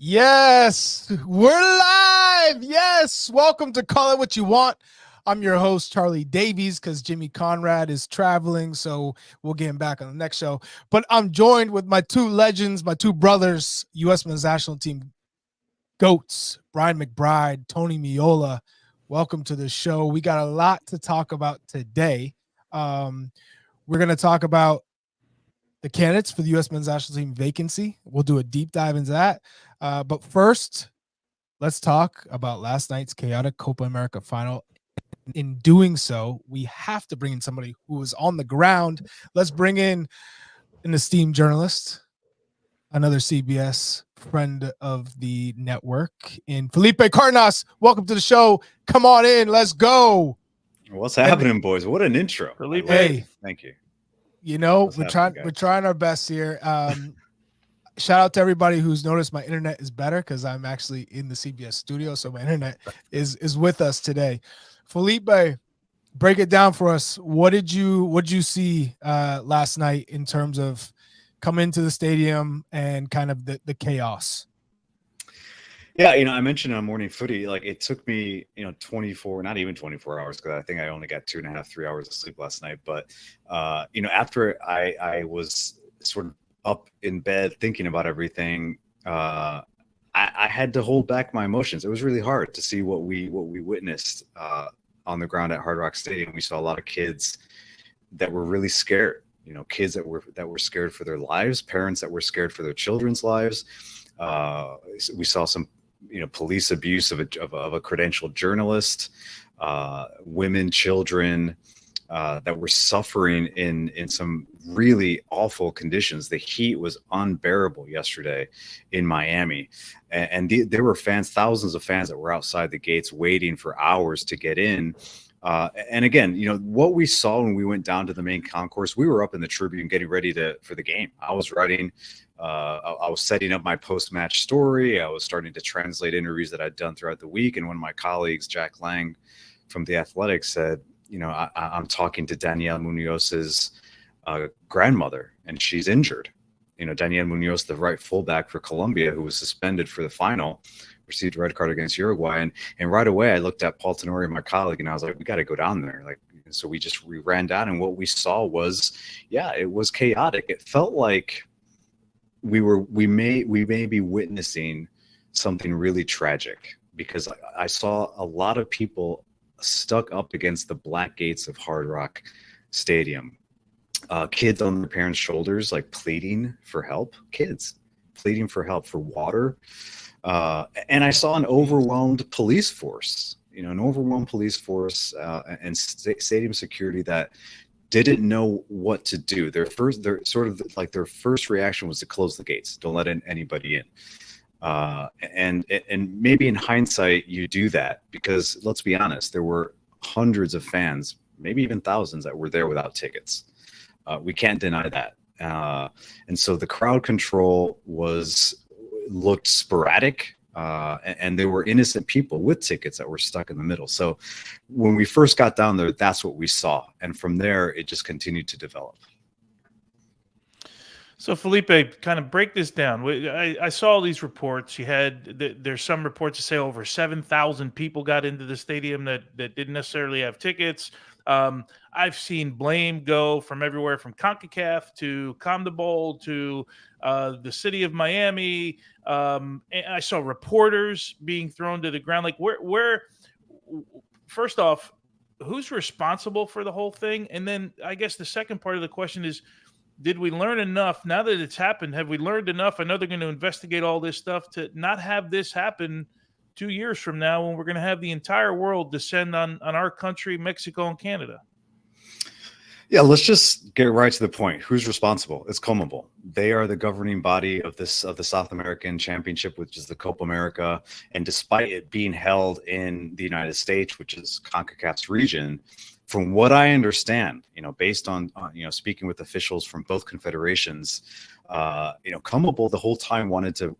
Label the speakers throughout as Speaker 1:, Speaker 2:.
Speaker 1: Yes, we're live. Yes, welcome to Call It What You Want. I'm your host, Charlie Davies, because Jimmy Conrad is traveling, so we'll get him back on the next show. But I'm joined with my two legends, my two brothers, U.S. Men's National Team GOATs, Brian McBride, Tony Meola. Welcome to the show. We got a lot to talk about today. We're going to talk about the candidates for the U.S. Men's National Team vacancy. We'll do a deep dive into that. But first, let's talk about last night's chaotic Copa America final. In doing so, we have to bring in somebody who was on the ground. Let's bring in an esteemed journalist, another CBS friend of the network, in Felipe Cardenas. Welcome to the show. Come on in. Let's go.
Speaker 2: What's happening, boys? What an intro.
Speaker 1: Felipe. Hey,
Speaker 2: thank you.
Speaker 1: You know, we're trying our best here. Shout out to everybody who's noticed my internet is better because I'm actually in the CBS studio, so my internet is with us today. Felipe, break it down for us. What did you see last night in terms of coming into the stadium and kind of the chaos?
Speaker 2: Yeah, I mentioned on Morning Footy, like it took me, not even 24 hours, because I think I only got 2.5, 3 hours of sleep last night. But, after I was sort of up in bed thinking about everything, I had to hold back my emotions. It was really hard to see what we witnessed on the ground at Hard Rock Stadium. We saw a lot of kids that were really scared, kids that were scared for their lives, parents that were scared for their children's lives. We saw some police abuse of a credentialed journalist, women, children that were suffering in some really awful conditions. The heat was unbearable yesterday in Miami, and there were fans, thousands of fans that were outside the gates waiting for hours to get in. And again, what we saw when we went down to the main concourse, we were up in the Tribune getting ready for the game. I was writing. I was setting up my post-match story. I was starting to translate interviews that I'd done throughout the week. And one of my colleagues, Jack Lang from The Athletic, said, I'm talking to Danielle Munoz's grandmother, and she's injured. Danielle Munoz, the right fullback for Colombia, who was suspended for the final, received a red card against Uruguay. And right away, I looked at Paul Tenori, my colleague, and I was like, we got to go down there. So we ran down, and what we saw was, it was chaotic. It felt like we may be witnessing something really tragic, because I saw a lot of people stuck up against the black gates of Hard Rock Stadium, kids on their parents' shoulders, like pleading for help, kids pleading for help, for water. And I saw an overwhelmed police force, and stadium security that didn't know what to do. Their first reaction was to close the gates. Don't let anybody in. And maybe in hindsight you do that, because let's be honest, there were hundreds of fans, maybe even thousands, that were there without tickets. We can't deny that. And so the crowd control looked sporadic. And there were innocent people with tickets that were stuck in the middle. So when we first got down there, that's what we saw. And from there, it just continued to develop.
Speaker 3: So Felipe, kind of break this down. I saw these reports. There's some reports that say over 7,000 people got into the stadium that didn't necessarily have tickets. I've seen blame go from everywhere from CONCACAF to Conmebol to the city of Miami. And I saw reporters being thrown to the ground. Like, where first off, who's responsible for the whole thing? And then I guess the second part of the question is, did we learn enough now that it's happened? Have we learned enough? I know they're going to investigate all this stuff to not have this happen 2 years from now, when we're going to have the entire world descend on our country, Mexico, and Canada.
Speaker 2: Yeah, let's just get right to the point. Who's responsible? It's Conmebol. They are the governing body of the South American Championship, which is the Copa America. And despite it being held in the United States, which is CONCACAF's region, from what I understand, based on speaking with officials from both confederations, Conmebol the whole time wanted to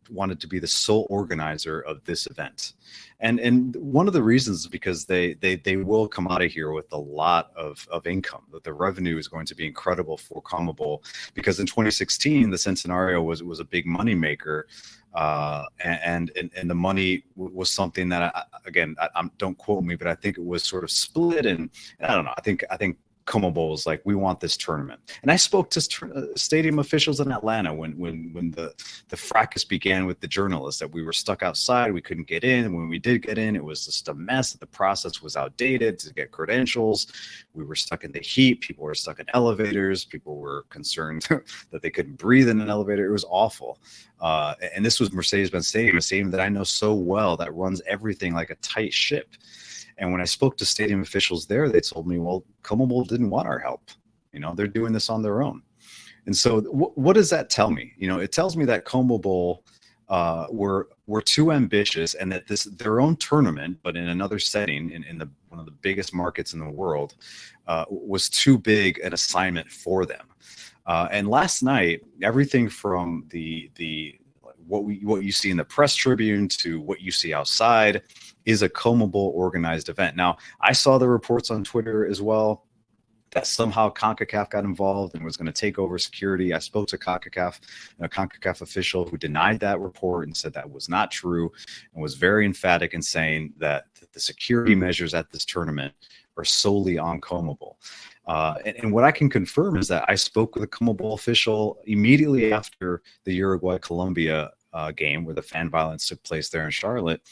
Speaker 2: be the sole organizer of this event, and one of the reasons is because they will come out of here with a lot of income. That the revenue is going to be incredible for Conmebol, because in 2016 the Centenario was a big money maker. And the money was something that I don't quote me, but I think it was sort of split, and I don't know. I think Conmebol was like, we want this tournament. And I spoke to stadium officials in Atlanta when the fracas began with the journalists, that we were stuck outside, we couldn't get in. And when we did get in, it was just a mess. The process was outdated to get credentials. We were stuck in the heat. People were stuck in elevators. People were concerned that they couldn't breathe in an elevator. It was awful. And this was Mercedes-Benz Stadium, a stadium that I know so well, that runs everything like a tight ship. And when I spoke to stadium officials there, they told me, well, Conmebol didn't want our help. They're doing this on their own. And so what does that tell me? It tells me that Conmebol were too ambitious, and that their own tournament, but in another setting, in one of the biggest markets in the world, was too big an assignment for them. And last night, everything from what you see in the press tribune to what you see outside is a Conmebol organized event. Now, I saw the reports on Twitter as well that somehow CONCACAF got involved and was going to take over security. I spoke to a CONCACAF official who denied that report and said that was not true, and was very emphatic in saying that the security measures at this tournament are solely on Conmebol. And what I can confirm is that I spoke with a Conmebol official immediately after the Uruguay-Colombia game, where the fan violence took place there in Charlotte.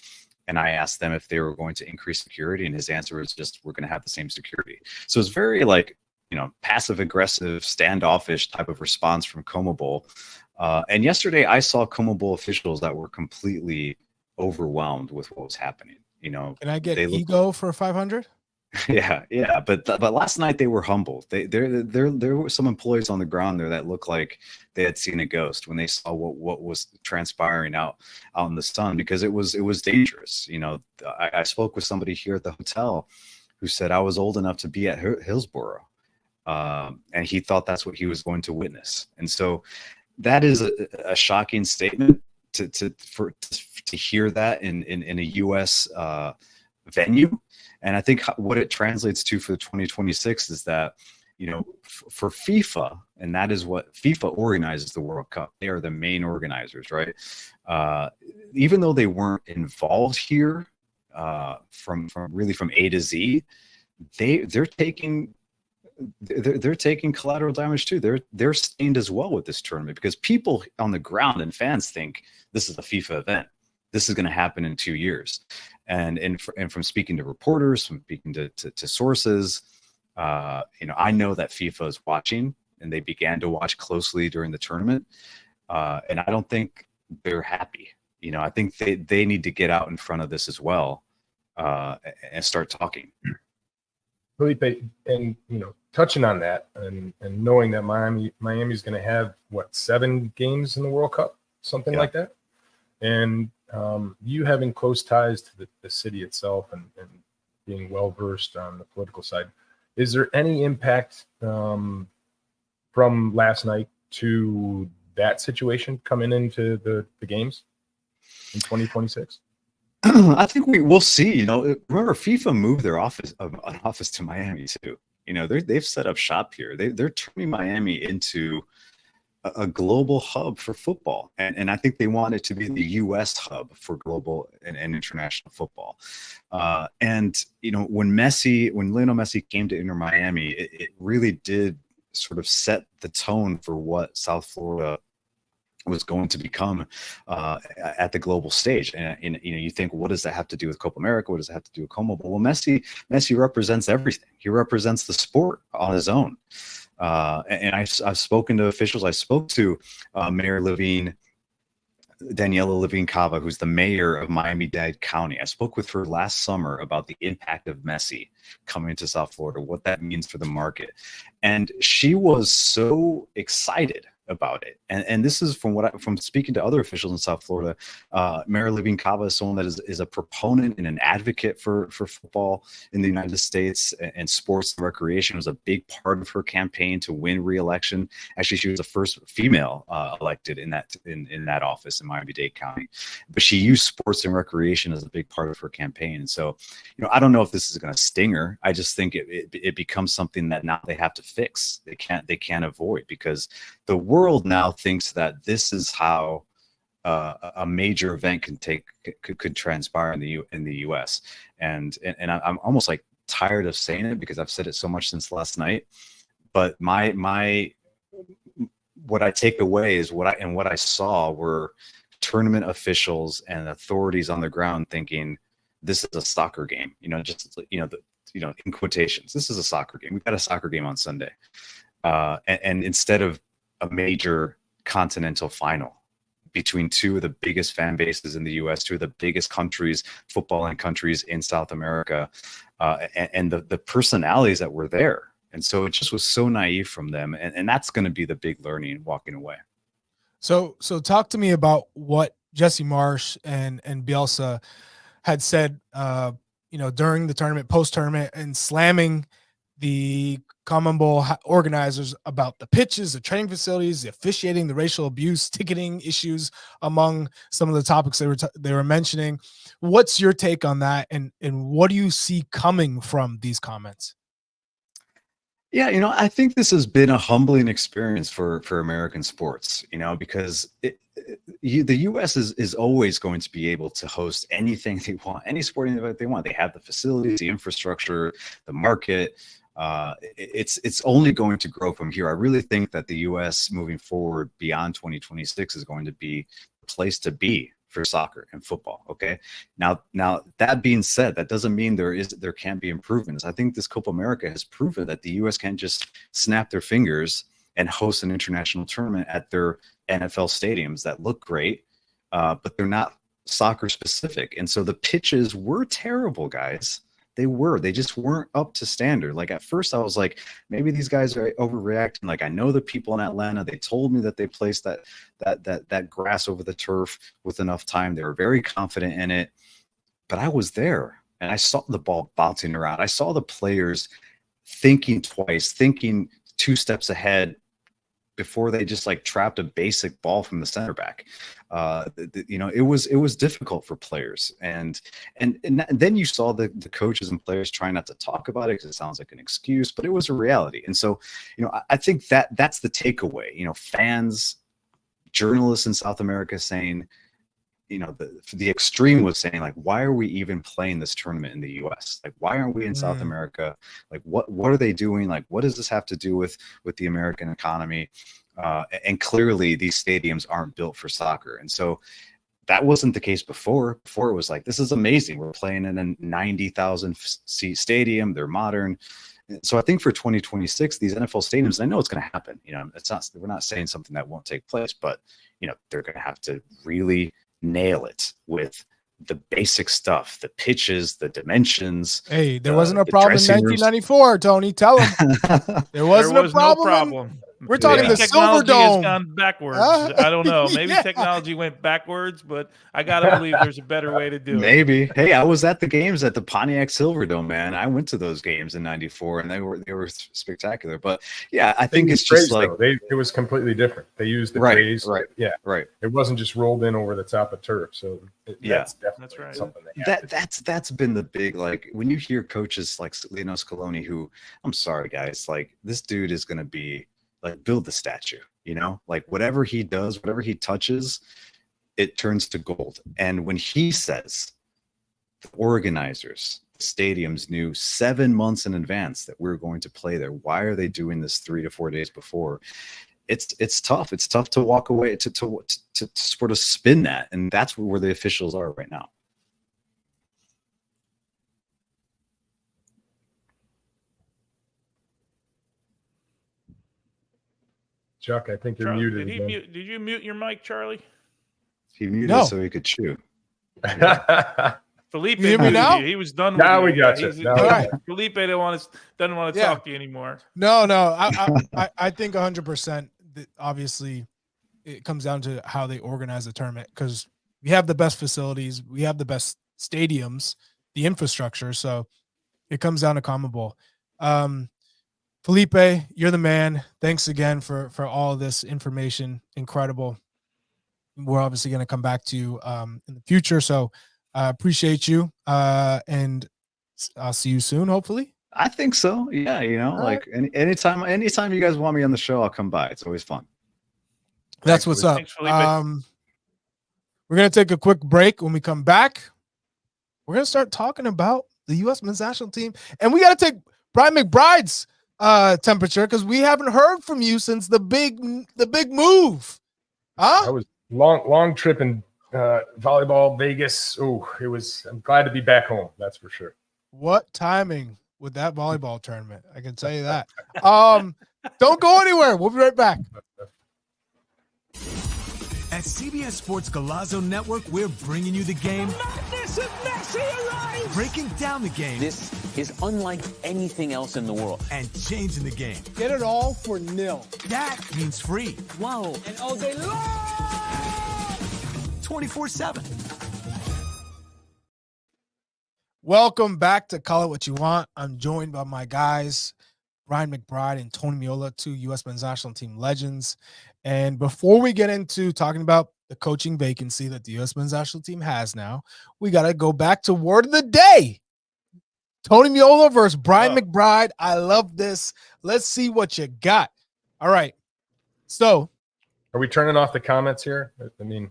Speaker 2: And I asked them if they were going to increase security, and his answer was just, we're going to have the same security. So it's very passive aggressive, standoffish type of response from Conmebol. And yesterday I saw Conmebol officials that were completely overwhelmed with what was happening. Can
Speaker 1: I get ego for 500?
Speaker 2: Yeah. But last night they were humbled. There were some employees on the ground there that looked like they had seen a ghost when they saw what was transpiring out in the sun, because it was dangerous. I spoke with somebody here at the hotel who said, I was old enough to be at Hillsborough, and he thought that's what he was going to witness. And so that is a shocking statement to hear that in a U.S. venue. And I think what it translates to for 2026 is that, for FIFA, and that is what FIFA organizes the World Cup. They are the main organizers, right? Even though they weren't involved here from A to Z, they're taking collateral damage too. They're stained as well with this tournament, because people on the ground and fans think this is a FIFA event. This is going to happen in 2 years. And from speaking to reporters, from speaking to sources, I know that FIFA is watching, and they began to watch closely during the tournament. And I don't think they're happy. I think they need to get out in front of this as well, and start talking.
Speaker 4: Felipe, and touching on that, and knowing that Miami's going to have 7 games in the World Cup, something like that, and you having close ties to the city itself, and being well versed on the political side, is there any impact from last night to that situation coming into the games in 2026?
Speaker 2: I think we'll see. Remember, FIFA moved their office to Miami too. They've set up shop here. They're turning Miami into a global hub for football, and I think they want it to be the U.S. hub for global and international football. And when Lionel Messi came to Inter Miami, it really did sort of set the tone for what South Florida was going to become at the global stage. And you think, what does that have to do with Copa America? What does it have to do with Conmebol? Well, Messi represents everything. He represents the sport on his own. And I've spoken to officials. I spoke to Mayor Daniela Levine Cava, who's the mayor of Miami-Dade County. I spoke with her last summer about the impact of Messi coming to South Florida, what that means for the market. And she was so excited about it. And this is from speaking to other officials in South Florida. Mayor Levine Cava is someone that is a proponent and an advocate for football in the United States, and sports and recreation was a big part of her campaign to win re-election. Actually, she was the first female elected in that office in Miami-Dade County, but she used sports and recreation as a big part of her campaign. And so, I don't know if this is going to sting her. I just think it becomes something that now they have to fix. They can't avoid, because the world now thinks that this is how a major event could transpire in the U.S. And I'm almost like tired of saying it, because I've said it so much since last night. But what I take away is what I saw were tournament officials and authorities on the ground thinking this is a soccer game. In quotations, this is a soccer game. We've got a soccer game on Sunday, and instead of a major continental final between two of the biggest fan bases in the U.S., two of the biggest footballing countries in South America, and the personalities that were there. And so it just was so naive from them. And that's going to be the big learning walking away.
Speaker 1: So talk to me about what Bielsa Marsch and Bielsa had said, during the tournament, post-tournament, and slamming the Conmebol organizers about the pitches, the training facilities, the officiating, the racial abuse, ticketing issues, among some of the topics they were mentioning. What's your take on that, and what do you see coming from these comments?
Speaker 2: Yeah, I think this has been a humbling experience for American sports, because the U.S. is always going to be able to host anything they want, any sporting event they want. They have the facilities, the infrastructure, the market. It's only going to grow from here. I really think that the U.S. moving forward beyond 2026 is going to be the place to be for soccer and football. Okay. Now that being said, that doesn't mean there can't be improvements. I think this Copa America has proven that the U.S. can't just snap their fingers and host an international tournament at their NFL stadiums that look great, but they're not soccer specific. And so the pitches were terrible, guys. They just weren't up to standard. Like, at first I was like, maybe these guys are overreacting. Like, I know the people in Atlanta, they told me that they placed that grass over the turf with enough time. They were very confident in it, but I was there and I saw the ball bouncing around. I saw the players thinking twice, thinking 2 steps ahead before they just like trapped a basic ball from the center back. It was difficult for players, and then you saw the coaches and players trying not to talk about it because it sounds like an excuse, but it was a reality. And so, I think that's the takeaway. Fans, journalists in South America saying, the extreme was saying, like, why are we even playing this tournament in the U.S.? Like, why aren't we in South America? Like, what are they doing? Like, what does this have to do with the American economy? And clearly these stadiums aren't built for soccer. And so that wasn't the case before. Before it was like, this is amazing. We're playing in a 90,000 seat stadium. They're modern. So I think for 2026, these NFL stadiums, I know it's going to happen. We're not saying something that won't take place, but they're going to have to really nail it with the basic stuff, the pitches, the dimensions.
Speaker 1: Hey, there wasn't a problem in 1994, Tony. Tell him. There wasn't a problem.
Speaker 3: No problem.
Speaker 1: We're talking the Silver
Speaker 3: Technology
Speaker 1: Dome.
Speaker 3: has gone backwards. I don't know. Maybe technology went backwards, but I got to believe there's a better way to do it.
Speaker 2: Maybe. Hey, I was at the games at the Pontiac Silver Dome, man. I went to those games in '94, and they were spectacular. But yeah, I think it's just like
Speaker 4: it was completely different. They used the trays.
Speaker 2: Right.
Speaker 4: Yeah.
Speaker 2: Right.
Speaker 4: It wasn't just rolled in over the top of turf. So that's definitely
Speaker 3: right.
Speaker 4: something
Speaker 2: that's been the big, like, when you hear coaches like Lionel Scaloni, who, I'm sorry guys, like, this dude is going to be like, build the statue, like, whatever he does, whatever he touches, it turns to gold. And when he says the organizers, the stadiums knew 7 months in advance that we're going to play there, why are they doing this 3 to 4 days before? It's tough. It's tough to walk away, to sort of spin that. And that's where the officials are right now.
Speaker 4: Chuck, I think you're
Speaker 3: Charlie,
Speaker 4: muted.
Speaker 3: Did you mute your mic, Charlie?
Speaker 2: He muted so he could chew.
Speaker 3: Felipe,
Speaker 1: you hear me now?
Speaker 3: He was done.
Speaker 4: Now
Speaker 3: with
Speaker 4: we got you.
Speaker 1: All right.
Speaker 3: Felipe doesn't want to talk to you anymore.
Speaker 1: No. I think 100% obviously it comes down to how they organize the tournament, because we have the best facilities, we have the best stadiums, the infrastructure. So it comes down to Conmebol. Felipe, you're the man. Thanks again for all of this information. Incredible. We're obviously going to come back to you in the future. So I appreciate you. And I'll see you soon, hopefully.
Speaker 2: I think so. Yeah, like anytime you guys want me on the show, I'll come by. It's always fun.
Speaker 1: That's what's up.
Speaker 3: Thanks, Felipe.
Speaker 1: We're going to take a quick break. When we come back, we're going to start talking about the U.S. men's national team. And we got to take Brian McBride's temperature, because we haven't heard from you since the big move.
Speaker 4: I was long trip in volleyball, Vegas. Oh, I'm glad to be back home. That's for sure.
Speaker 1: What timing with that volleyball tournament? I can tell you that. Don't go anywhere. We'll be right back.
Speaker 5: At CBS Sports Galazzo Network, we're bringing you the game.
Speaker 6: Madness of Messi arrives!
Speaker 5: Breaking down the game.
Speaker 7: This is unlike anything else in the world.
Speaker 5: And changing the game.
Speaker 1: Get it all for nil.
Speaker 5: That means free.
Speaker 7: Wow.
Speaker 6: And all day long!
Speaker 5: 24/7.
Speaker 1: Welcome back to Call It What You Want. I'm joined by my guys, Brian McBride and Tony Meola, two U.S. men's national team legends. And before we get into talking about the coaching vacancy that the U.S. men's national team has now, we got to go back to word of the day. Tony Meola versus Brian McBride. I love this. Let's see what you got. All right. So,
Speaker 4: are we turning off the comments here? I mean,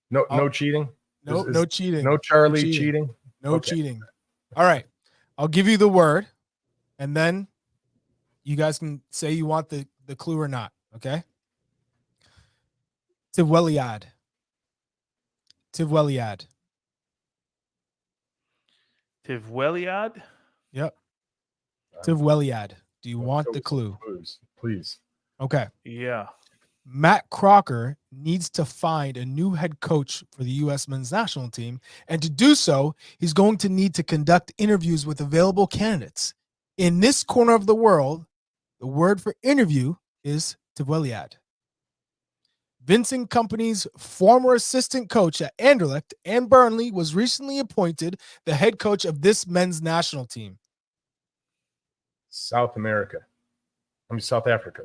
Speaker 4: no cheating.
Speaker 1: No cheating.
Speaker 4: No Charlie cheating.
Speaker 1: No cheating. All right. I'll give you the word, and then you guys can say you want the clue or not. Okay. CIWYW.
Speaker 3: Tivweliad.
Speaker 1: Yep. CIWYW. Do you want the clue?
Speaker 4: Please.
Speaker 1: Okay.
Speaker 3: Yeah.
Speaker 1: Matt Crocker needs to find a new head coach for the U.S. men's national team. And to do so, he's going to need to conduct interviews with available candidates. In this corner of the world, the word for interview is CIWYW. Vincent Kompany's former assistant coach at Anderlecht and Burnley was recently appointed the head coach of this men's national team.
Speaker 4: South Africa,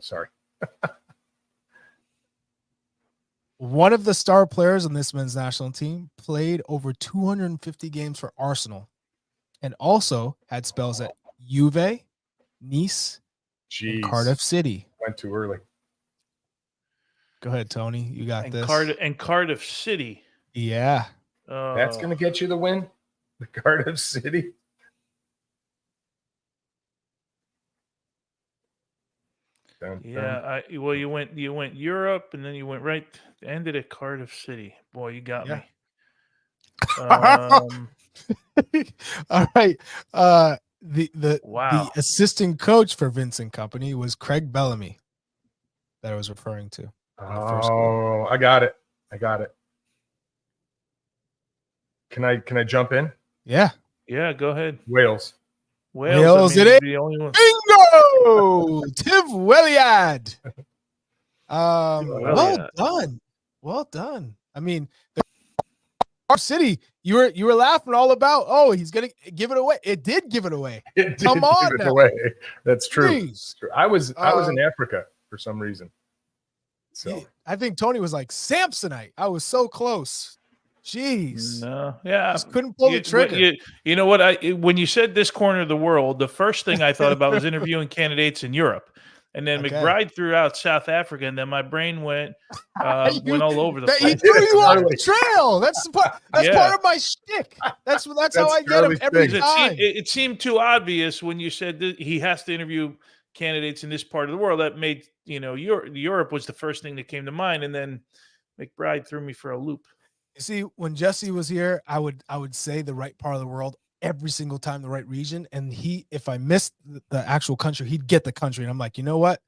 Speaker 4: sorry.
Speaker 1: One of the star players on this men's national team played over 250 games for Arsenal and also had spells at Juve, Nice, and Cardiff City.
Speaker 4: Went too early.
Speaker 1: Go ahead, Tony. You got this.
Speaker 3: Cardiff City.
Speaker 1: Yeah.
Speaker 4: That's going to get you the win? The Cardiff City?
Speaker 3: Yeah. You went Europe, and then you went ended at Cardiff City. Boy, you got me.
Speaker 1: All right. The assistant coach for Vincent Kompany was Craig Bellamy that I was referring to.
Speaker 4: Oh, I got it. Can I jump in?
Speaker 1: Yeah.
Speaker 3: Yeah, go ahead.
Speaker 4: Wales.
Speaker 1: Wales, it is.
Speaker 3: The only one.
Speaker 1: Bingo! CIWYW. Well done. I mean, our city, you were laughing all about, oh, he's gonna give it away. It did give it away. Come on now.
Speaker 4: Away. That's true.
Speaker 1: Jeez.
Speaker 4: I was in Africa for some reason. So
Speaker 1: I think Tony was like Samsonite. I was so close. Jeez.
Speaker 3: No, yeah.
Speaker 1: Just couldn't pull the trigger.
Speaker 3: You know what? When you said this corner of the world, the first thing I thought about was interviewing candidates in Europe. And then McBride threw out South Africa, and then my brain went all over the place.
Speaker 1: He threw you off the trail. That's part of my shtick. That's how I get him every time.
Speaker 3: It seemed too obvious when you said that he has to interview candidates in this part of the world. That made Europe was the first thing that came to mind, and then McBride threw me for a loop.
Speaker 1: You see, when Jesse was here, I would say the right part of the world every single time, the right region. And if I missed the actual country, he'd get the country. And I'm like, you know what?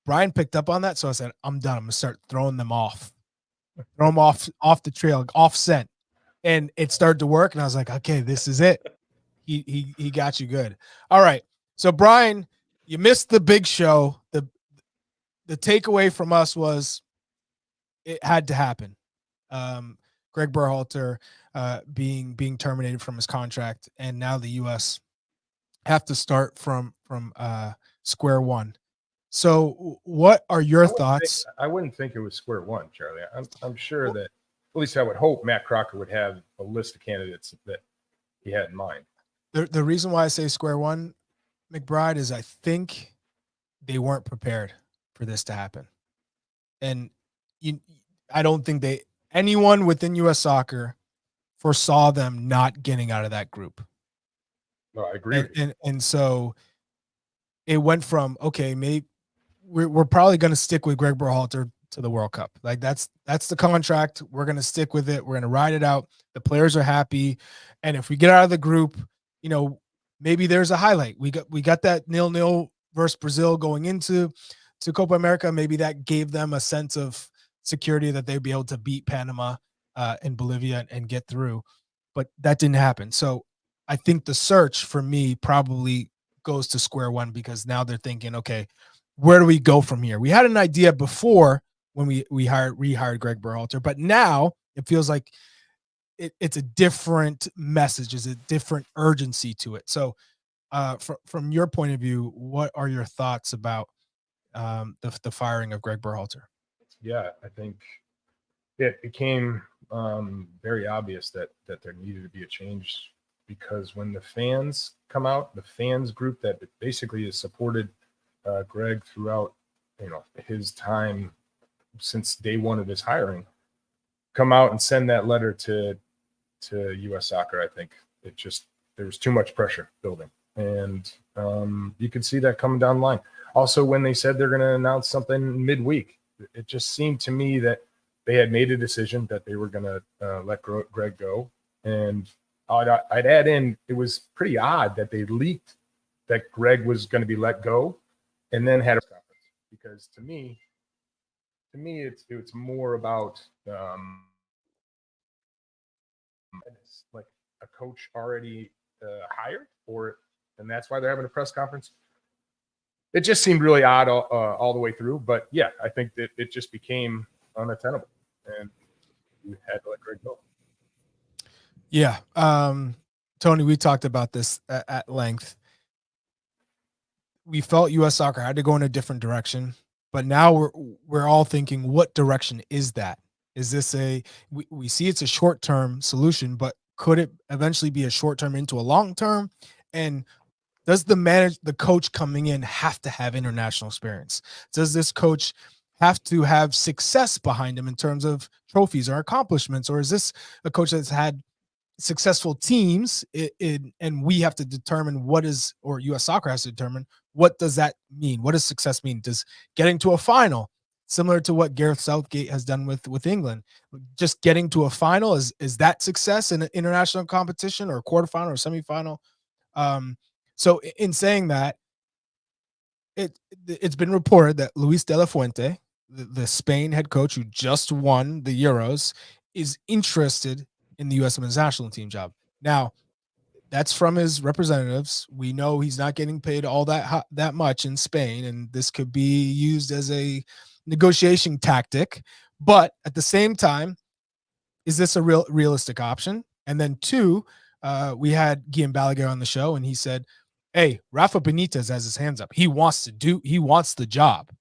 Speaker 1: Brian picked up on that. So I said, I'm done. I'm going to start throwing them off. Throw them off the trail, off scent. And it started to work. And I was like, okay, this is it. He got you good. All right. So Brian, you missed the big show. the takeaway from us was it had to happen. Gregg Berhalter being terminated from his contract, and now the U.S. have to start from square one. So, what are your thoughts?
Speaker 4: I wouldn't think it was square one, Charlie. I'm sure that, at least I would hope, Matt Crocker would have a list of candidates that he had in mind.
Speaker 1: The reason why I say square one, McBride, is I think they weren't prepared for this to happen, and I don't think anyone within U.S. Soccer foresaw them not getting out of that group.
Speaker 4: No, I agree.
Speaker 1: And so it went from, okay, maybe we're probably going to stick with Gregg Berhalter to the World Cup. Like that's the contract. We're going to stick with it. We're going to ride it out. The players are happy. And if we get out of the group, maybe there's a highlight. We got that 0-0 versus Brazil going into Copa America. Maybe that gave them a sense of security that they'd be able to beat Panama and Bolivia and get through. But that didn't happen. So I think the search for me probably goes to square one, because now they're thinking, okay, where do we go from here? We had an idea before when we rehired Gregg Berhalter, but now it feels like it's a different message, is a different urgency to it. So from your point of view, what are your thoughts about the firing of Gregg Berhalter?
Speaker 4: Yeah, I think it became very obvious that there needed to be a change, because when the fans come out, the fans group that basically has supported Gregg throughout, his time since day one of his hiring, come out and send that letter to U.S. Soccer, I think there was too much pressure building, and you could see that coming down the line. Also, when they said they're going to announce something midweek, it just seemed to me that they had made a decision that they were going to let Gregg go. And I'd add in, it was pretty odd that they leaked that Gregg was going to be let go and then had a conference, because to me it's more about like a coach already hired, and that's why they're having a press conference. It just seemed really odd all the way through. But yeah, I think that it just became unattainable, and you had to let Gregg go.
Speaker 1: Yeah. Tony, we talked about this at length. We felt U.S. Soccer had to go in a different direction, but now we're all thinking, what direction is that? Is this we see it's a short-term solution, but could it eventually be a short-term into a long-term? And does the coach coming in have to have international experience? Does this coach have to have success behind him in terms of trophies or accomplishments? Or is this a coach that's had successful teams and we have to determine or U.S. Soccer has to determine, what does that mean? What does success mean? Does getting to a final, similar to what Gareth Southgate has done with England, just getting to a final, is that success in an international competition, or a quarterfinal or semifinal? So in saying that, it's been reported that Luis de la Fuente, the Spain head coach who just won the Euros, is interested in the U.S. Women's national team job. Now, that's from his representatives. We know he's not getting paid all that much in Spain, and this could be used as a negotiation tactic. But at the same time, is this a realistic option? And then two, we had Guillaume Balaguer on the show, and he said, hey, Rafa Benitez has his hands up. He wants the job.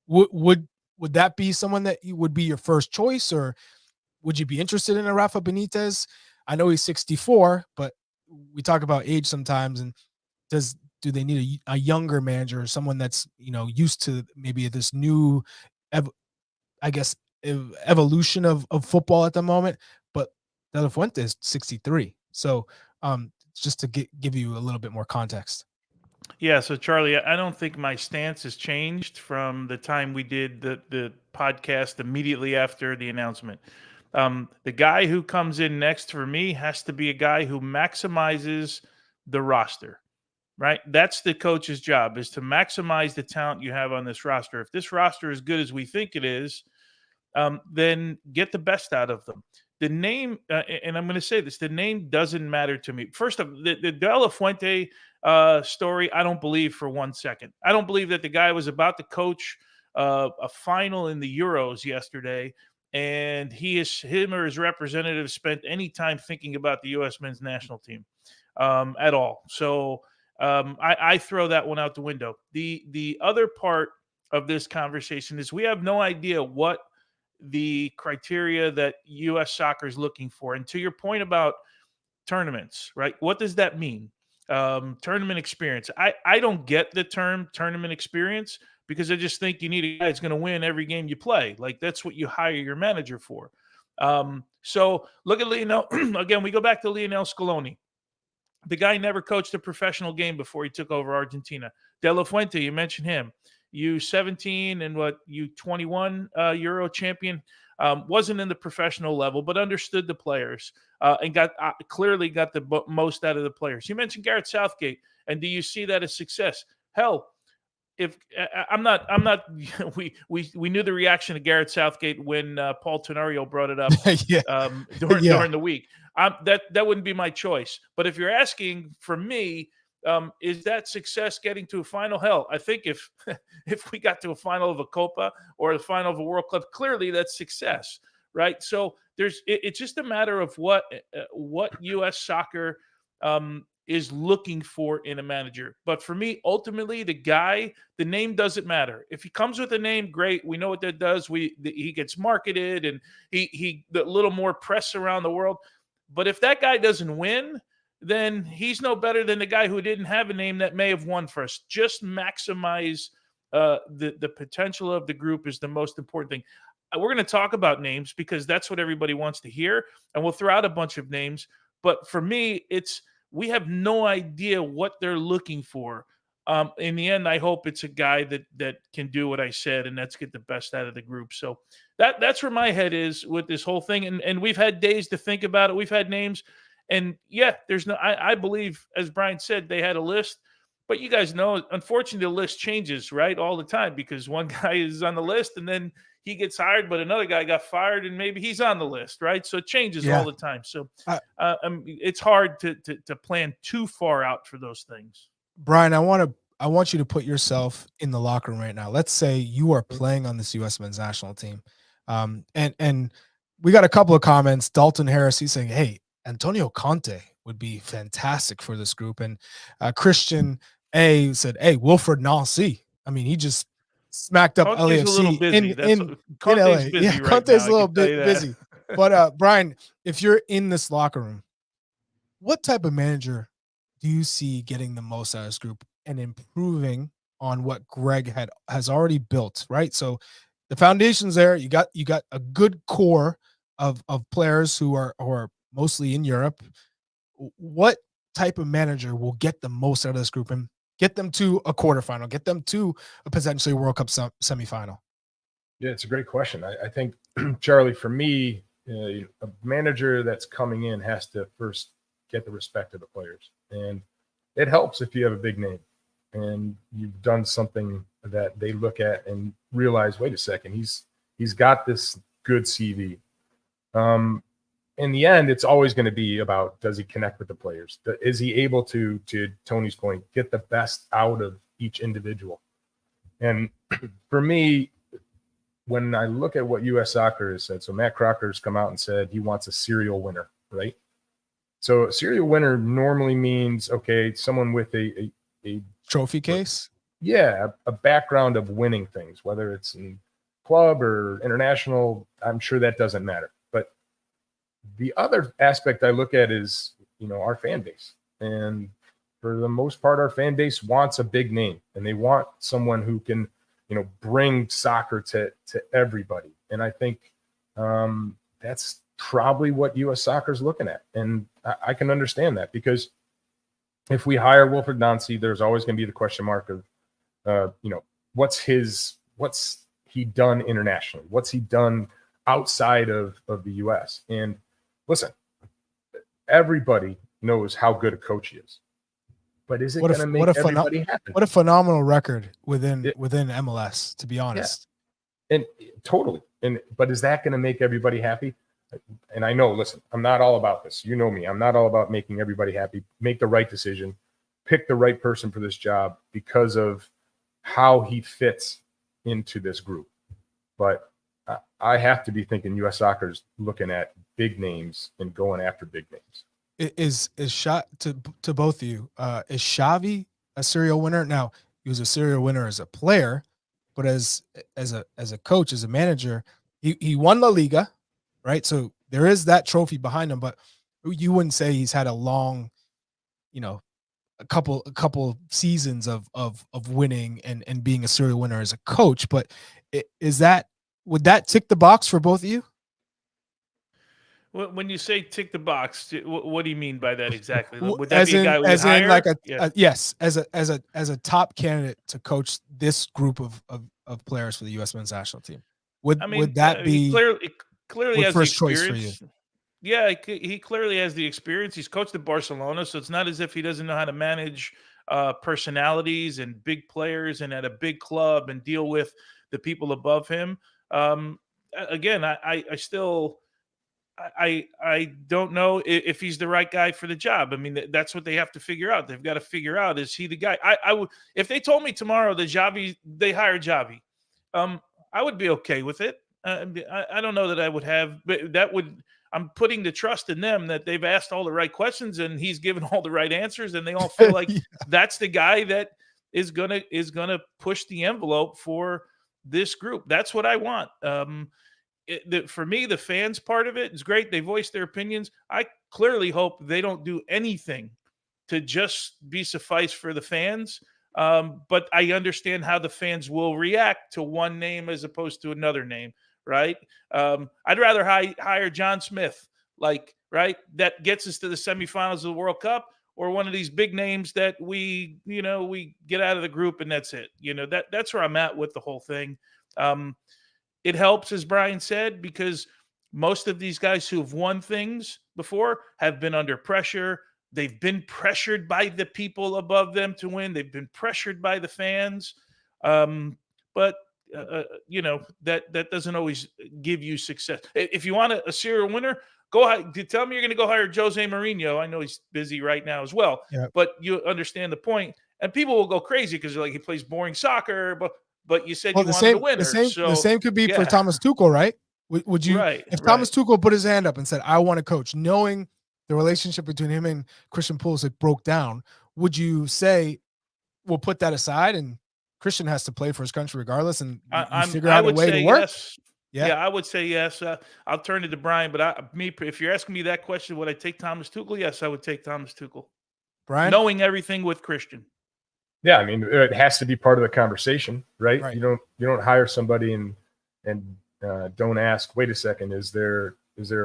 Speaker 1: Would that be someone that would be your first choice, or would you be interested in a Rafa Benitez? I know he's 64, but we talk about age sometimes, and do they need a younger manager, or someone that's used to maybe this new, evolution of football at the moment? But De La Fuente is 63, so just to give you a little bit more context.
Speaker 3: Yeah, so Charlie, I don't think my stance has changed from the time we did the podcast immediately after the announcement. The guy who comes in next for me has to be a guy who maximizes the roster, right? That's the coach's job, is to maximize the talent you have on this roster. If this roster is good as we think it is, then get the best out of them. The name, and I'm going to say this, the name doesn't matter to me. First of all, the De La Fuente story, I don't believe for 1 second. I don't believe that the guy was about to coach a final in the Euros yesterday, and him or his representative spent any time thinking about the U.S. men's national team at all. So I throw that one out the window. The other part of this conversation is we have no idea what the criteria that U.S. soccer is looking for. And to your point about tournaments, right? What does that mean? Tournament experience. I don't get the term tournament experience because I just think you need a guy that's going to win every game you play. Like that's what you hire your manager for. So look at Lionel. Again, we go back to Lionel Scaloni. The guy never coached a professional game before he took over Argentina. De La Fuente, you mentioned him. U17 and U21 Euro champion. Wasn't in the professional level, but understood the players and clearly got the most out of the players. You mentioned Gareth Southgate, and do you see that as success? Hell, if I'm not, we knew the reaction to Gareth Southgate when Paul Tenorio brought it up during the week. That wouldn't be my choice. But if you're asking for me, is that success getting to a final? Hell, I think if we got to a final of a Copa or the final of a World Cup, clearly that's success, right? So it's just a matter of what U.S. soccer is looking for in a manager. But for me, ultimately, the name doesn't matter. If he comes with a name, great. We know what that does. He gets marketed and he a little more press around the world. But if that guy doesn't win, then he's no better than the guy who didn't have a name that may have won for us. Just maximize the potential of the group is the most important thing. We're going to talk about names because that's what everybody wants to hear, and we'll throw out a bunch of names. But for me, we have no idea what they're looking for. In the end, I hope it's a guy that can do what I said, and that's get the best out of the group. So that's where my head is with this whole thing. And we've had days to think about it. We've had names. And yeah, I believe, as Brian said, they had a list, but you guys know, unfortunately, the list changes, right, all the time because one guy is on the list and then he gets hired, but another guy got fired and maybe he's on the list, right? So it changes all the time. So it's hard to plan too far out for those things.
Speaker 1: Brian, I want you to put yourself in the locker room right now. Let's say you are playing on this U.S. men's national team, and we got a couple of comments. Dalton Harris, he's saying, "Hey, Antonio Conte would be fantastic for this group." And Christian A said, "Hey, Wilfred Nancy. I mean, he just smacked up
Speaker 3: Conte's
Speaker 1: LAFC
Speaker 3: a little busy.
Speaker 1: in
Speaker 3: Conte's
Speaker 1: LA.
Speaker 3: busy right
Speaker 1: Conte's
Speaker 3: now,
Speaker 1: a little bit busy." But Brian, if you're in this locker room, what type of manager do you see getting the most out of this group and improving on what Gregg has already built? Right. So the foundation's there. You got a good core of players who are mostly in Europe. What type of manager will get the most out of this group and get them to a quarterfinal, get them to a potentially World Cup semifinal?
Speaker 4: Yeah, it's a great question. I think, Charlie, for me, a manager that's coming in has to first get the respect of the players. And it helps if you have a big name and you've done something that they look at and realize, wait a second, he's got this good CV. In the end, it's always going to be about, does he connect with the players? Is he able to Tony's point, get the best out of each individual? And for me, when I look at what U.S. Soccer has said, so Matt Crocker's come out and said he wants a serial winner, right? So a serial winner normally means, okay, someone with a
Speaker 1: trophy case?
Speaker 4: Yeah, a background of winning things, whether it's in club or international, I'm sure that doesn't matter. But the other aspect I look at is, our fan base. And for the most part, our fan base wants a big name, and they want someone who can, bring soccer to everybody. And I think that's probably what U.S. soccer is looking at. And I can understand that, because if we hire Wilfred Nancy, there's always going to be the question mark of, what's he done internationally? What's he done outside of the U.S.? And listen, everybody knows how good a coach he is. But is it going to make everybody happy?
Speaker 1: What a phenomenal record within MLS, to be honest.
Speaker 4: Yeah. And totally. But is that going to make everybody happy? And I know, listen, I'm not all about this. You know me. I'm not all about making everybody happy. Make the right decision. Pick the right person for this job because of how he fits into this group. But I have to be thinking U.S. Soccer's looking at big names and going after big names.
Speaker 1: Is shot to both of you? Is Xavi a serial winner? Now, he was a serial winner as a player, but as a coach, as a manager, he won La Liga, right? So there is that trophy behind him, but you wouldn't say he's had a long, a couple seasons of winning and being a serial winner as a coach. But would that tick the box for both of you?
Speaker 3: When you say tick the box, what do you mean by that exactly? Would that be a guy we
Speaker 1: as in
Speaker 3: hire?
Speaker 1: like yes, as a top candidate to coach this group of players for the U.S. men's national team? Would that be
Speaker 3: clearly has
Speaker 1: first
Speaker 3: the
Speaker 1: choice for
Speaker 3: experience?
Speaker 1: you?
Speaker 3: Yeah, he clearly has the experience. He's coached at Barcelona, so it's not as if he doesn't know how to manage personalities and big players and at a big club and deal with the people above him. Again, I still don't know if he's the right guy for the job. I mean, that's what they have to figure out. They've got to figure out, is he the guy? I would, if they told me tomorrow that they hired Xavi, I would be okay with it. I don't know that I would have, but I'm putting the trust in them that they've asked all the right questions and he's given all the right answers, and they all feel like that's the guy that is gonna push the envelope for this group. That's what I want. For me, the fans part of it is great. They voice their opinions. I clearly hope they don't do anything to just be suffice for the fans. But I understand how the fans will react to one name as opposed to another name, right? I'd rather hire John Smith, right? That gets us to the semifinals of the World Cup, or one of these big names that we get out of the group and that's it. That's where I'm at with the whole thing. It helps, as Brian said, because most of these guys who have won things before have been under pressure. They've been pressured by the people above them to win. They've been pressured by the fans. But that doesn't always give you success. If you want a serial winner, tell me you're going to go hire Jose Mourinho. I know he's busy right now as well, but you understand the point. And people will go crazy because he plays boring soccer, but you said you wanted a winner.
Speaker 1: The same could be for Thomas Tuchel, right? Would you, if Thomas Tuchel put his hand up and said, I want to coach, knowing the relationship between him and Christian Pulisic broke down, would you say, we'll put that aside and Christian has to play for his country regardless, and figure out a way to work?
Speaker 3: Yes. Yeah, I would say yes. I'll turn it to Brian, but if you're asking me that question, would I take Thomas Tuchel? Yes, I would take Thomas Tuchel.
Speaker 1: Brian?
Speaker 3: Knowing everything with Christian.
Speaker 4: Yeah, I mean, it has to be part of the conversation, right? You don't hire somebody and don't ask, wait a second, is there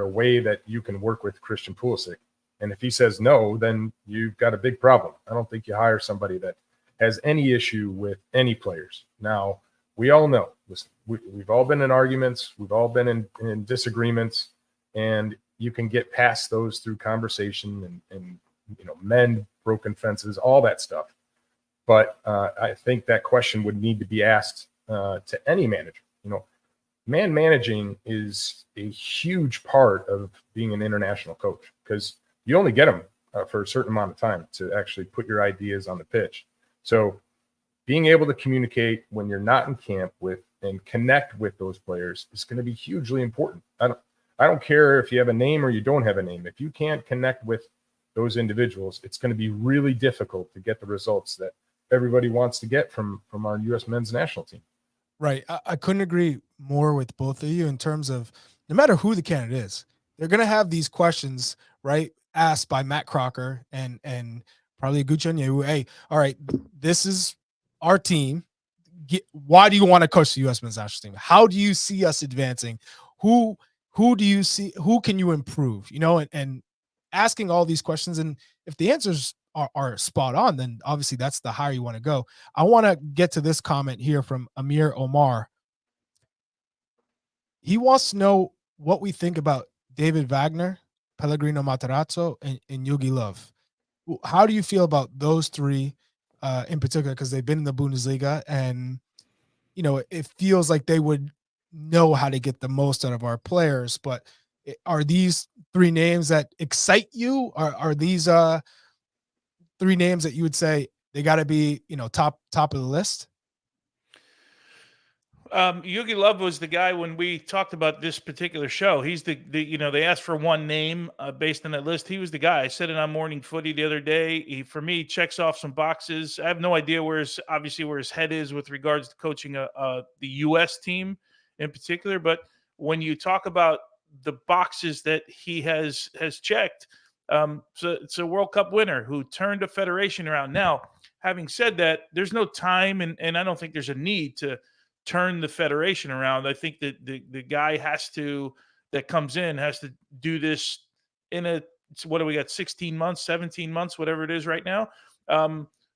Speaker 4: a way that you can work with Christian Pulisic? And if he says no, then you've got a big problem. I don't think you hire somebody that has any issue with any players. Now, we all know, we've all been in arguments, we've all been in disagreements, and you can get past those through conversation and mend broken fences, all that stuff. But I think that question would need to be asked to any manager. Man managing is a huge part of being an international coach, because you only get them for a certain amount of time to actually put your ideas on the pitch. So being able to communicate when you're not in camp with and connect with those players is going to be hugely important. I don't care if you have a name or you don't have a name. If you can't connect with those individuals, it's going to be really difficult to get the results that everybody wants to get from our U.S. men's national team.
Speaker 1: Right. I couldn't agree more with both of you in terms of, no matter who the candidate is, they're going to have these questions, right, asked by Matt Crocker and probably Gucci Onyewu. Hey, all right, this is our team. Why do you want to coach the U.S. men's national team? How do you see us advancing? Who do you see? Who can you improve? And asking all these questions. And if the answers are spot on, then obviously that's the higher you want to go. I want to get to this comment here from Amir Omar. He wants to know what we think about David Wagner, Pellegrino Matarazzo, and Jogi Löw. How do you feel about those three in particular? Because they've been in the Bundesliga, and it feels like they would know how to get the most out of our players. But are these three names that excite you? Are these three names that you would say they got to be top of the list?
Speaker 3: Yugi Love was the guy when we talked about this particular show. He's the they asked for one name based on that list. He was the guy. I said it on Morning Footy the other day. He, for me, checks off some boxes. I have no idea where his head is with regards to coaching the U.S. team in particular. But when you talk about the boxes that he has checked, so it's a World Cup winner who turned a federation around. Now, having said that, there's no time, and I don't think there's a need to turn the federation around. I think that the guy that comes in has to do this in what do we got, 16 months, 17 months, whatever it is right now.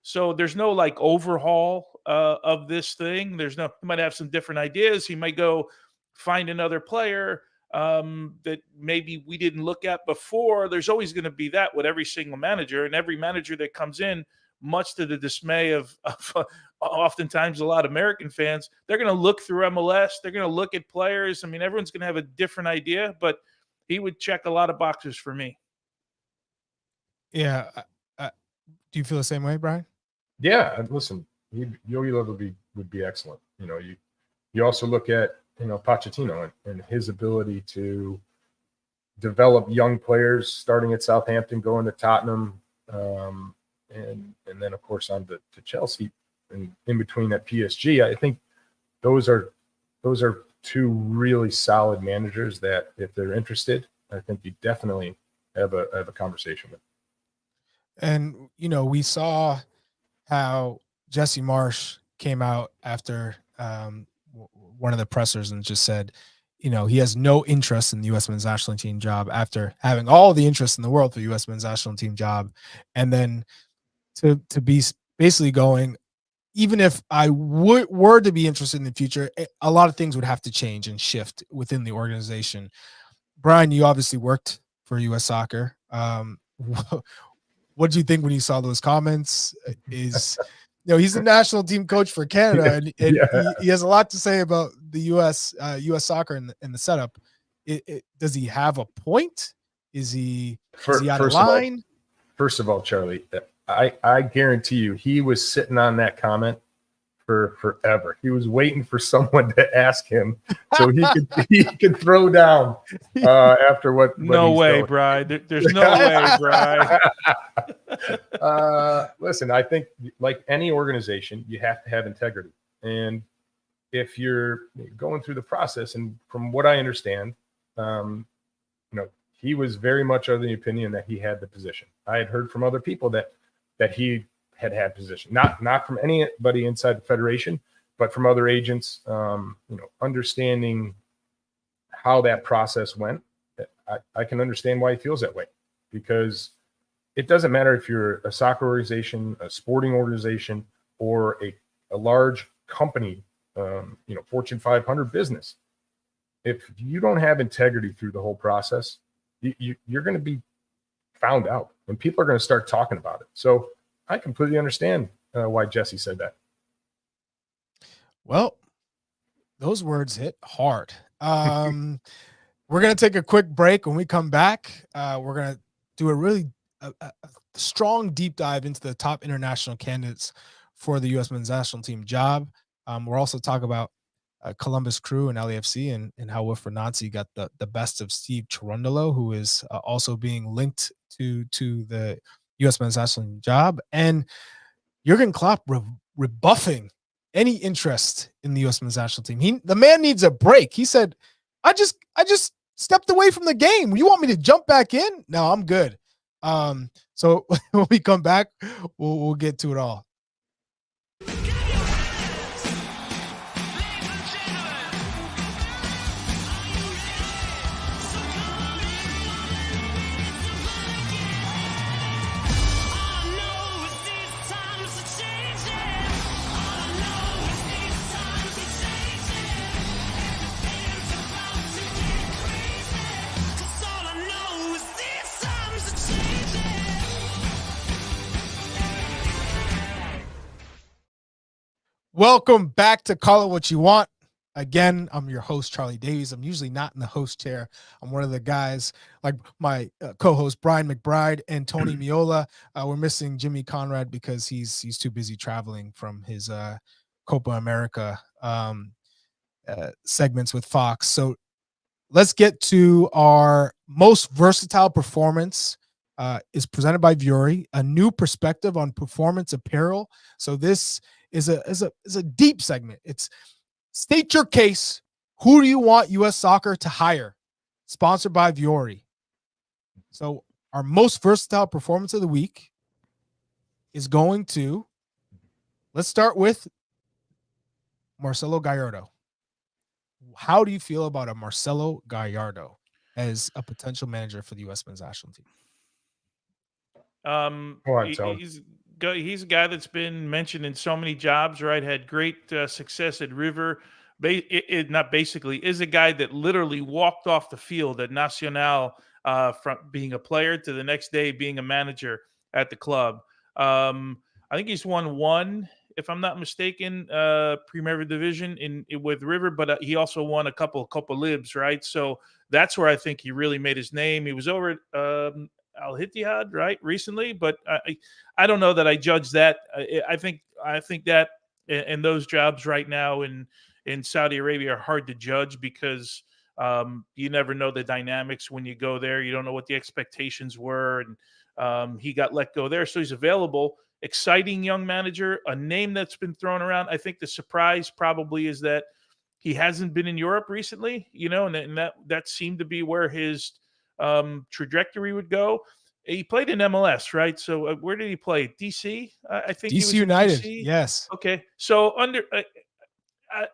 Speaker 3: So there's no like overhaul of this thing. He might have some different ideas. He might go find another player that maybe we didn't look at before. There's always going to be that with every single manager, and every manager that comes in, much to the dismay of oftentimes a lot of American fans, they're going to look through MLS. They're going to look at players. I mean, everyone's going to have a different idea, but he would check a lot of boxes for me.
Speaker 1: Yeah. Do you feel the same way, Brian?
Speaker 4: Yeah. Listen, Yogi Love would be excellent. You also look at, Pochettino and his ability to develop young players starting at Southampton, going to Tottenham, and then of course on to Chelsea, and in between at PSG. I think those are two really solid managers that, if they're interested, I think you definitely have a conversation with.
Speaker 1: And we saw how Jesse Marsch came out after one of the pressers and just said, he has no interest in the U.S. men's national team job after having all the interest in the world for the U.S. men's national team job, and then to be basically going, even if I were to be interested in the future, a lot of things would have to change and shift within the organization. Brian, you obviously worked for U.S. Soccer. What do you think when you saw those comments? He's the national team coach for Canada, and he has a lot to say about the U.S. Soccer and the setup. Does he have a point? Is he out of line?
Speaker 4: First of all, Charlie, I guarantee you he was sitting on that comment for forever. He was waiting for someone to ask him so he could throw down after what
Speaker 3: no
Speaker 4: he's
Speaker 3: way,
Speaker 4: doing.
Speaker 3: Brian. There's no way, Brian.
Speaker 4: Listen, I think like any organization, you have to have integrity. And if you're going through the process, and from what I understand, he was very much of the opinion that he had the position. I had heard from other people that he had position, not from anybody inside the federation, but from other agents, understanding how that process went. I can understand why he feels that way, because it doesn't matter if you're a soccer organization, a sporting organization, or a large company, Fortune 500 business. If you don't have integrity through the whole process, you're going to be found out, and people are going to start talking about it. So I completely understand why Jesse said that.
Speaker 1: Well, those words hit hard. We're going to take a quick break. When we come back, we're going to do a really strong deep dive into the top international candidates for the U.S. men's national team job. We'll also talk about Columbus Crew and LAFC and how Wilfried Nancy got the best of Steve Cherundolo, who is also being linked to the U.S. men's national team job, and Jurgen Klopp rebuffing any interest in the U.S. men's national team. The man needs a break. He said, I just stepped away from the game. You want me to jump back in? No, I'm good. So when we come back, we'll get to it all. Welcome back to Call It What You Want. Again, I'm your host, Charlie Davies. I'm usually not in the host chair. I'm one of the guys, like my co-host Brian McBride and Tony Miola. We're missing Jimmy Conrad because he's too busy traveling from his Copa America segments with Fox. So let's get to our most versatile performance. Is presented by Vuori, a new perspective on performance apparel. So this is a deep segment. It's state your case. Who do you want U.S. Soccer to hire? Sponsored by Vuori. So our most versatile performance of the week is going to, let's start with Marcelo Gallardo. How do you feel about a Marcelo Gallardo as a potential manager for the U.S. men's national team?
Speaker 3: He's a guy that's been mentioned in so many jobs, right? Had great success at River. Not basically, is a guy that literally walked off the field at Nacional from being a player to the next day being a manager at the club. I think he's won one, if I'm not mistaken, Primera Division with River, but he also won a couple of Copa Libs, right? So that's where I think he really made his name. He was over at Al Ittihad, right, recently, but I don't know that I judge that. I think that in those jobs right now in Saudi Arabia are hard to judge because you never know the dynamics when you go there. You don't know what the expectations were, and he got let go there, so he's available. Exciting young manager, a name that's been thrown around. I think the surprise probably is that he hasn't been in Europe recently, and that seemed to be where his trajectory would go. He played in MLS, right? So where did he play? DC? I think
Speaker 1: DC
Speaker 3: he was
Speaker 1: United.
Speaker 3: DC.
Speaker 1: Yes.
Speaker 3: Okay. So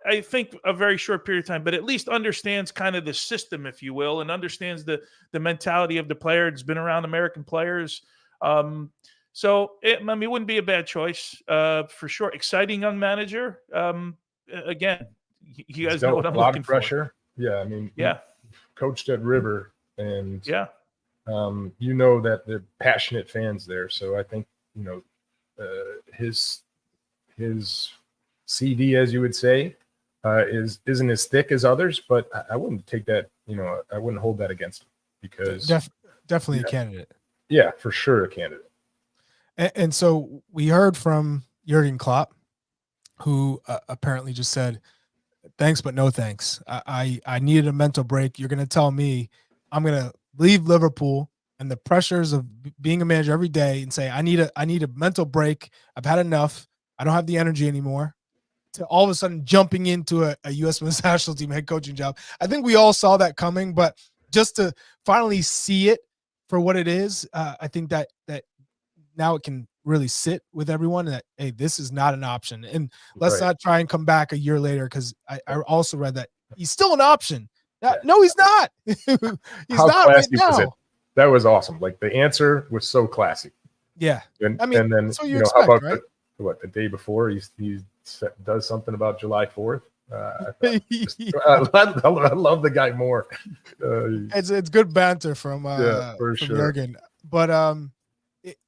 Speaker 3: I think a very short period of time, but at least understands kind of the system, if you will, and understands the mentality of the player. It's been around American players. So it wouldn't be a bad choice for sure. Exciting young manager. Again, you guys know what I'm looking for. A lot of pressure.
Speaker 4: Yeah, I mean,
Speaker 3: yeah.
Speaker 4: Coached at River, and
Speaker 3: yeah,
Speaker 4: that they're passionate fans there. So I think his CD, as you would say, isn't as thick as others, but I wouldn't take that. I wouldn't hold that against him because
Speaker 1: definitely a candidate.
Speaker 4: Yeah, for sure, a candidate.
Speaker 1: And so we heard from Jurgen Klopp, who apparently just said, thanks, but no thanks. I needed a mental break. You're going to tell me I'm going to leave Liverpool and the pressures of being a manager every day and say, I need a mental break. I've had enough. I don't have the energy anymore, to all of a sudden jumping into a U.S. men's national team head coaching job. I think we all saw that coming, but just to finally see it for what it is, I think that now it can really sit with everyone that, hey, this is not an option. And let's not try and come back a year later, because I also read that he's still an option. No, he's not. He's not right now.
Speaker 4: That was awesome. Like, the answer was so classy.
Speaker 1: Yeah.
Speaker 4: And,
Speaker 1: I mean,
Speaker 4: and then,
Speaker 1: so you expect,
Speaker 4: how about
Speaker 1: right?
Speaker 4: the day before he does something about July 4th. I love the guy more.
Speaker 1: It's good banter from
Speaker 4: for
Speaker 1: from
Speaker 4: sure.
Speaker 1: Jurgen. But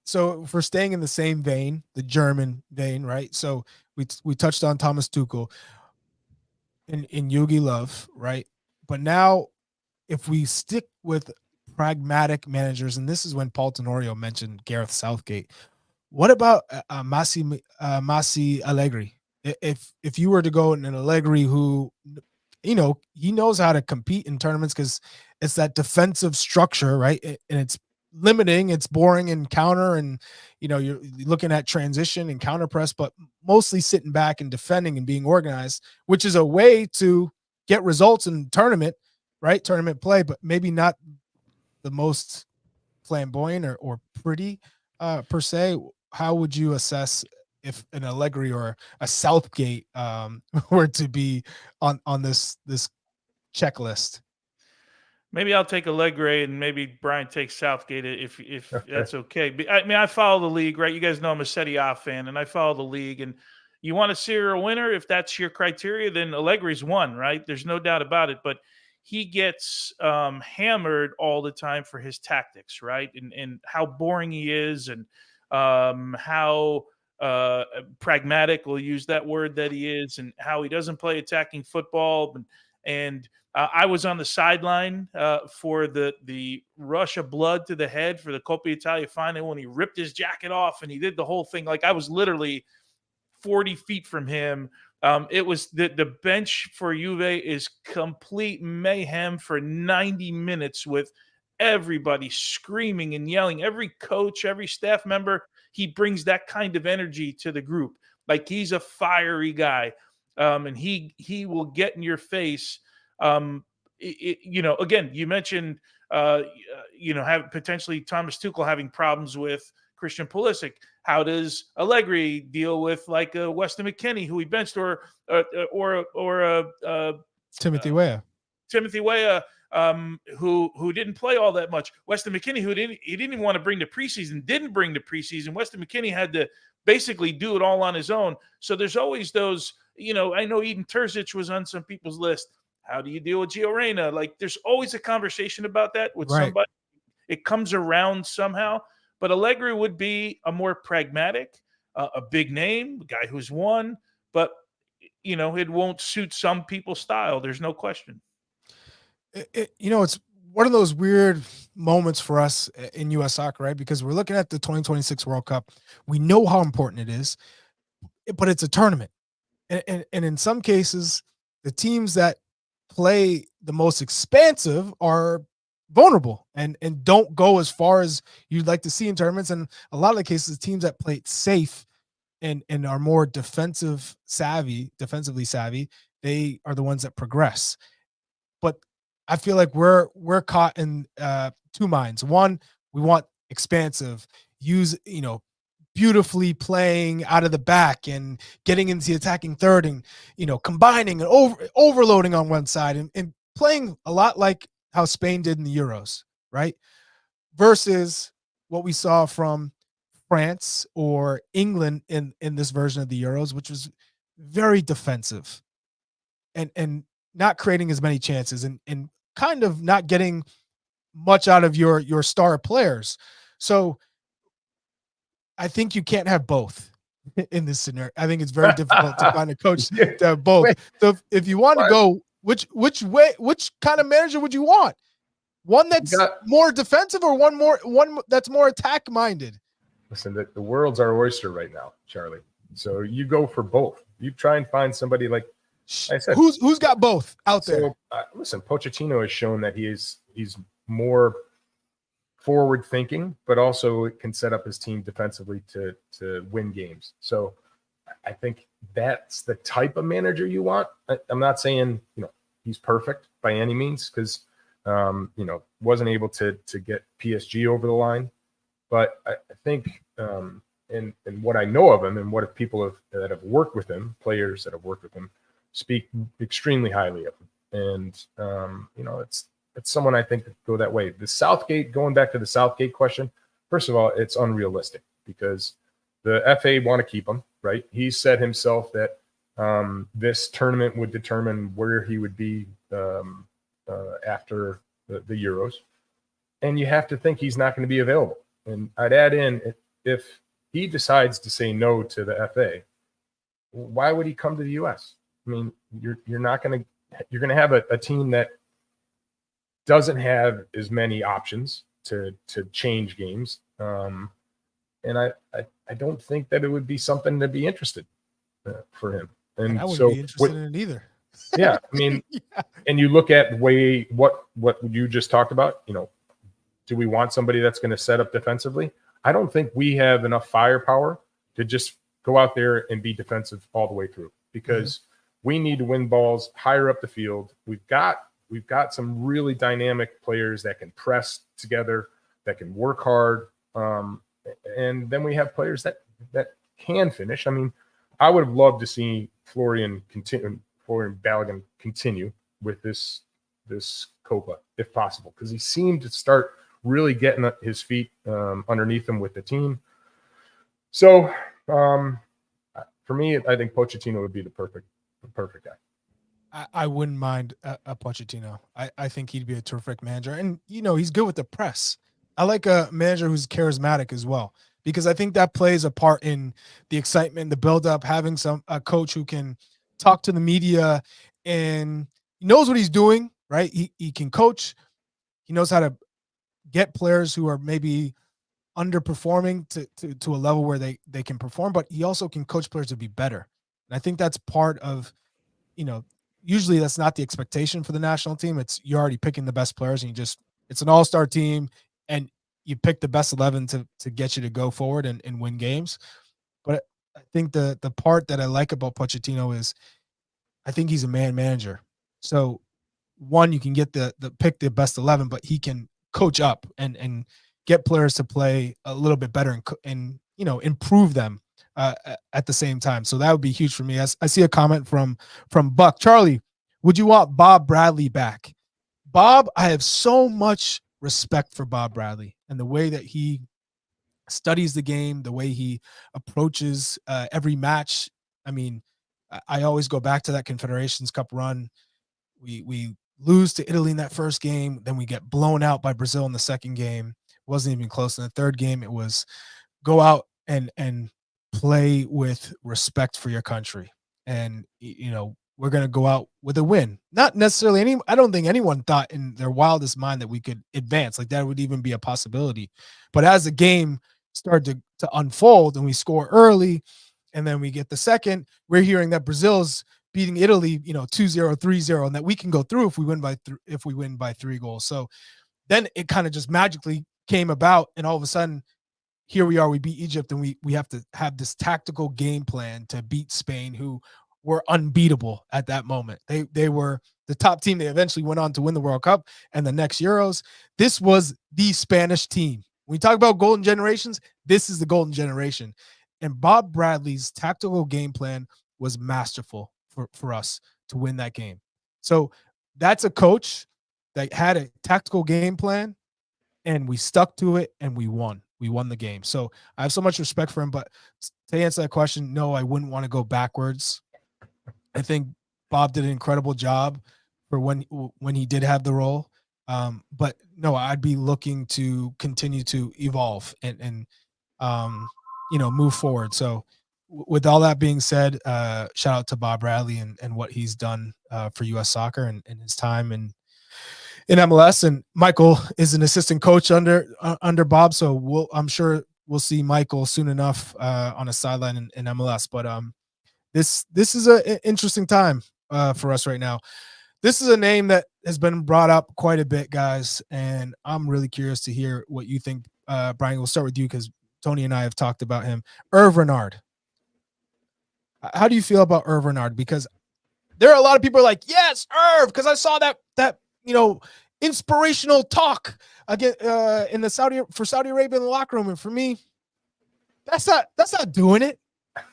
Speaker 1: so if we're staying in the same vein, the German vein, right? So we touched on Thomas Tuchel in Jogi Löw, right? But now, if we stick with pragmatic managers, and this is when Paul Tenorio mentioned Gareth Southgate, what about Massi Allegri? If you were to go in an Allegri who, he knows how to compete in tournaments because it's that defensive structure, right? And it's limiting, it's boring and counter, and you're looking at transition and counter press, but mostly sitting back and defending and being organized, which is a way to get results in tournament, right? Tournament play, but maybe not the most flamboyant or pretty per se. How would you assess if an Allegri or a Southgate were to be on this checklist?
Speaker 3: Maybe I'll take Allegri and maybe Brian takes Southgate if that's okay. I mean, I follow the league, right? You guys know I'm a Serie A fan, and I follow the league. And you want a serial winner, if that's your criteria, then Allegri's won, right? There's no doubt about it. But he gets hammered all the time for his tactics, right? And how boring he is, and how pragmatic, we'll use that word, that he is, and how he doesn't play attacking football. And I was on the sideline for the rush of blood to the head for the Coppa Italia final when he ripped his jacket off and he did the whole thing. Like, I was literally 40 feet from him It was the bench for Juve is complete mayhem for 90 minutes with everybody screaming and yelling. Every coach, every staff member, he brings that kind of energy to the group. Like he's a fiery guy, and he will get in your face. Again, you mentioned have potentially Thomas Tuchel having problems with Christian Pulisic. How does Allegri deal with like Weston McKennie, who he benched, or
Speaker 1: Timothy Weah?
Speaker 3: Timothy Weah, who didn't play all that much. Weston McKennie, who didn't even want to bring the preseason, didn't bring the preseason. Weston McKennie had to basically do it all on his own. So there's always those. I know Eden Terzic was on some people's list. How do you deal with Gio Reyna? Like there's always a conversation about that with somebody. It comes around somehow. But Allegri would be a more pragmatic, a big name, a guy who's won, but it won't suit some people's style. There's no question.
Speaker 1: It's one of those weird moments for us in U.S. soccer, right? Because we're looking at the 2026 World Cup. We know how important it is, but it's a tournament. And in some cases, the teams that play the most expansive are vulnerable and don't go as far as you'd like to see in tournaments. And a lot of the cases, teams that play it safe and are more defensively savvy, they are the ones that progress. But I feel like we're caught in two minds. One, we want expansive, beautifully playing out of the back and getting into the attacking third and, combining and overloading on one side and playing a lot like how Spain did in the Euros, right? Versus what we saw from France or England in this version of the Euros, which was very defensive and not creating as many chances and kind of not getting much out of your star players. So I think you can't have both in this scenario. I think it's very difficult to find a coach to have both. So if you want to go, which kind of manager would you want? One that's more defensive or one that's more attack minded?
Speaker 4: Listen, the world's our oyster right now, Charlie. So you go for both. You try and find somebody like I said.
Speaker 1: Who's got both out there?
Speaker 4: Listen, Pochettino has shown that he's more forward thinking, but also can set up his team defensively to win games. So I think that's the type of manager you want. I'm not saying he's perfect by any means because wasn't able to get PSG over the line, but I think and what I know of him and what people that have worked with him, players that have worked with him, speak extremely highly of him. And it's someone I think that go that way. Going back to the Southgate question, first of all, it's unrealistic because the FA want to keep him, right? He said himself that this tournament would determine where he would be after the Euros. And you have to think he's not going to be available. And I'd add in, if he decides to say no to the FA, why would he come to the U.S.? I mean, you're going to have a team that doesn't have as many options to change games. And I don't think that it would be something to be interested for him. And
Speaker 1: I wouldn't be interested in it either.
Speaker 4: Yeah. I mean, and you look at what you just talked about, do we want somebody that's going to set up defensively? I don't think we have enough firepower to just go out there and be defensive all the way through because we need to win balls higher up the field. We've got some really dynamic players that can press together, that can work hard. And then we have players that can finish. I mean, I would have loved to see Florian Balogun continue with this Copa if possible, because he seemed to start really getting his feet underneath him with the team. So for me, I think Pochettino would be the perfect guy.
Speaker 1: I wouldn't mind a Pochettino. I think he'd be a terrific manager. And, he's good with the press. I like a manager who's charismatic as well, because I think that plays a part in the excitement, the buildup, having a coach who can talk to the media and he knows what he's doing, right? He can coach. He knows how to get players who are maybe underperforming to a level where they can perform, but he also can coach players to be better. And I think that's part of, usually that's not the expectation for the national team. It's you're already picking the best players and it's an all-star team and you pick the best 11 to get you to go forward and win games. But I think the part that I like about Pochettino is I think he's a man manager. So one, you can get the pick the best 11, but he can coach up and get players to play a little bit better and improve them at the same time. So that would be huge for me. I see a comment from Buck. Charlie, would you want Bob Bradley back? Bob, I have so much respect for Bob Bradley and the way that he studies the game, the way he approaches every match. I mean, I always go back to that Confederations Cup run. We lose to Italy in that first game. Then we get blown out by Brazil in the second game. It wasn't even close. In the third game, it was go out and play with respect for your country. And, we're going to go out with a win. Not necessarily I don't think anyone thought in their wildest mind that we could advance. Like that would even be a possibility. But as the game started to unfold and we score early and then we get the second, we're hearing that Brazil's beating Italy, 2-0, 3-0, and that we can go through if we win by 3 goals. So then it kind of just magically came about, and all of a sudden, here we are. We beat Egypt, and we have to have this tactical game plan to beat Spain, who were unbeatable at that moment. They were the top team. They eventually went on to win the World Cup and the next Euros. This was the Spanish team. When we talk about golden generations, this is the golden generation. And Bob Bradley's tactical game plan was masterful for us to win that game. So that's a coach that had a tactical game plan, and we stuck to it, and we won. We won the game. So I have so much respect for him. But to answer that question, no, I wouldn't want to go backwards. I think Bob did an incredible job for when he did have the role. But no, I'd be looking to continue to evolve and move forward. So with all that being said, shout out to Bob Bradley and what he's done for U.S. soccer and his time in MLS. And Michael is an assistant coach under Bob, so I'm sure we'll see Michael soon enough on a sideline in MLS. But this is an interesting time for us right now. This is a name that has been brought up quite a bit, guys, and I'm really curious to hear what you think. Brian, we'll start with you because Tony and I have talked about him. Herve Renard. How do you feel about Herve Renard? Because there are a lot of people like, yes, Herve, because I saw that inspirational talk again in Saudi Arabia in the locker room, and for me, that's not doing it.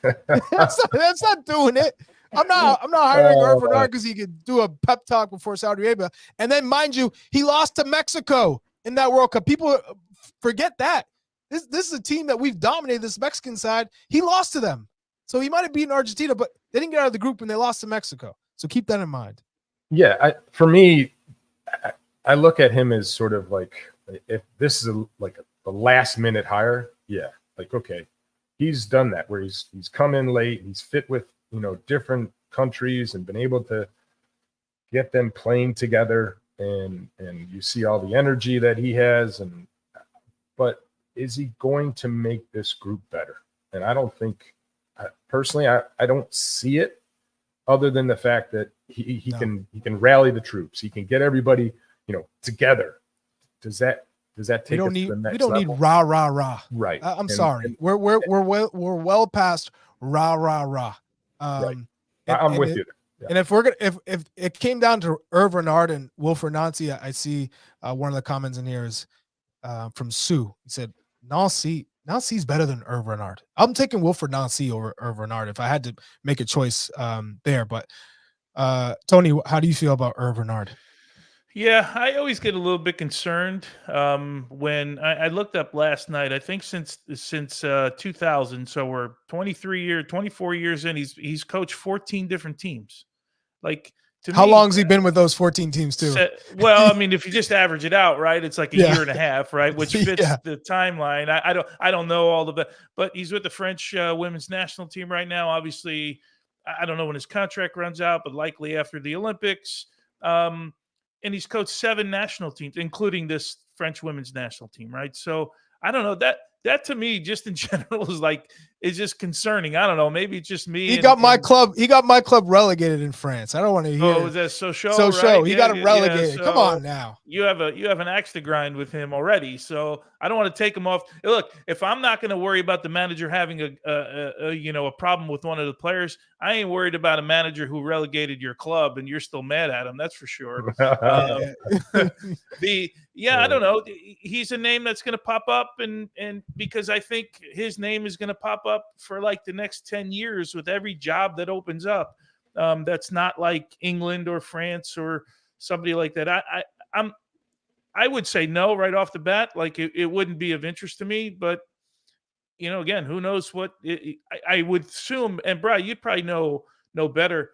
Speaker 1: that's not doing it. I'm not hiring Herve Renard because he could do a pep talk before Saudi Arabia, and then mind you, he lost to Mexico in that World Cup. People forget that this is a team that we've dominated. This Mexican side, he lost to them. So he might have beaten Argentina, but they didn't get out of the group when they lost to Mexico. So keep that in mind.
Speaker 4: Yeah, for me, I look at him as sort of like, if this is a last minute hire, yeah, like, okay, he's done that where he's come in late, he's fit with different countries and been able to get them playing together, and you see all the energy that he has, but is he going to make this group better? And I don't think. Personally, I don't see it, other than the fact that he can rally the troops. He can get everybody together. Does that take
Speaker 1: we don't
Speaker 4: us
Speaker 1: need
Speaker 4: to the next
Speaker 1: we don't
Speaker 4: level?
Speaker 1: need rah.
Speaker 4: Right.
Speaker 1: I'm sorry. We're well past rah.
Speaker 4: Right. I'm with you. Yeah.
Speaker 1: And if it came down to Herve Renard and Wilfried Nancy, I see one of the comments in here is from Sue. He said, Nancy's better than Herve Renard. I'm taking Wilfried Nancy over Herve Renard if I had to make a choice there. But Tony, how do you feel about Herve Renard?
Speaker 3: Yeah, I always get a little bit concerned when I looked up last night. I think since 2000, so we're 24 years in. He's coached 14 different teams. Like, to
Speaker 1: how
Speaker 3: me,
Speaker 1: long has he been with those 14 teams too?
Speaker 3: Well, I mean, if you just average it out, right, it's like a year and a half, right, which fits
Speaker 1: Yeah.
Speaker 3: the timeline. I don't know all of it, but he's with the French women's national team right now. Obviously, I don't know when his contract runs out, but likely after the Olympics. And he's coached 7 national teams, including this French women's national team, right? So I don't know, that to me, just in general, is just concerning. I don't know. Maybe it's just me.
Speaker 1: He got my club relegated in France. I don't want to hear.
Speaker 3: Oh, is that Sochaux?
Speaker 1: Sochaux.
Speaker 3: Right?
Speaker 1: He got him relegated.
Speaker 3: So
Speaker 1: Come on now.
Speaker 3: You have an axe to grind with him already. So I don't want to take him off. Look, if I'm not going to worry about the manager having a problem with one of the players, I ain't worried about a manager who relegated your club and you're still mad at him. That's for sure. I don't know. He's a name that's going to pop up, and because I think his name is going to pop up for like the next 10 years with every job that opens up. That's not like England or France or somebody like that. I would say no right off the bat. Like it wouldn't be of interest to me, but again, who knows what I would assume. And Brian, you'd probably know better.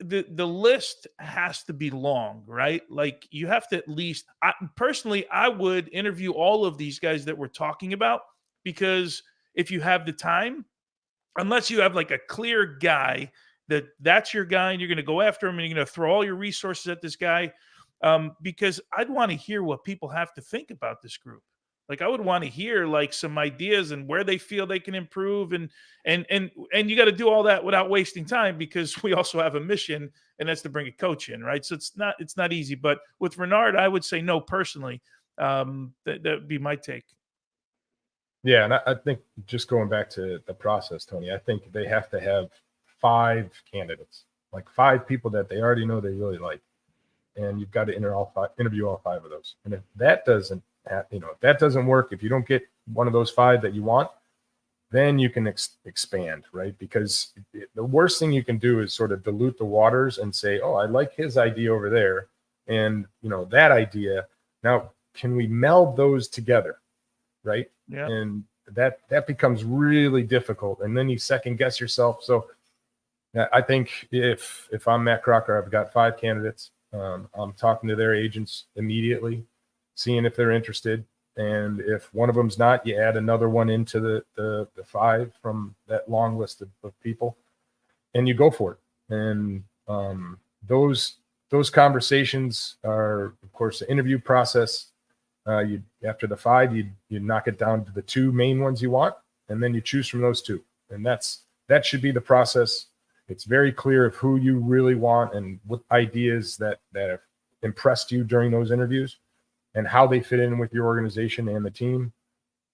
Speaker 3: The list has to be long, right? Like you have to at least, I would interview all of these guys that we're talking about, because if you have the time, unless you have like a clear guy that's your guy and you're going to go after him and you're going to throw all your resources at this guy, because I'd want to hear what people have to think about this group. Like I would want to hear like some ideas and where they feel they can improve, and you got to do all that without wasting time, because we also have a mission, and that's to bring a coach in, right? So it's not easy. But with Renard, I would say no personally. That would be my take.
Speaker 4: Yeah, and I think just going back to the process, Tony, I think they have to have 5 candidates, like 5 people that they already know they really like, and you've got to interview all 5 of those. And if that doesn't work, if you don't get one of those 5 that you want, then you can expand, right? Because the worst thing you can do is sort of dilute the waters and say, oh, I like his idea over there, and that idea. Now, can we meld those together, right?
Speaker 3: Yeah.
Speaker 4: And that becomes really difficult, and then you second guess yourself. So I think if I'm Matt Crocker, I've got 5 candidates. I'm talking to their agents immediately, seeing if they're interested. And if one of them's not, you add another one into the 5 from that long list of people, and you go for it. And those conversations are, of course, the interview process. After the 5, you knock it down to the 2 main ones you want, and then you choose from those 2. And that should be the process. It's very clear of who you really want and what ideas that have impressed you during those interviews, and how they fit in with your organization and the team,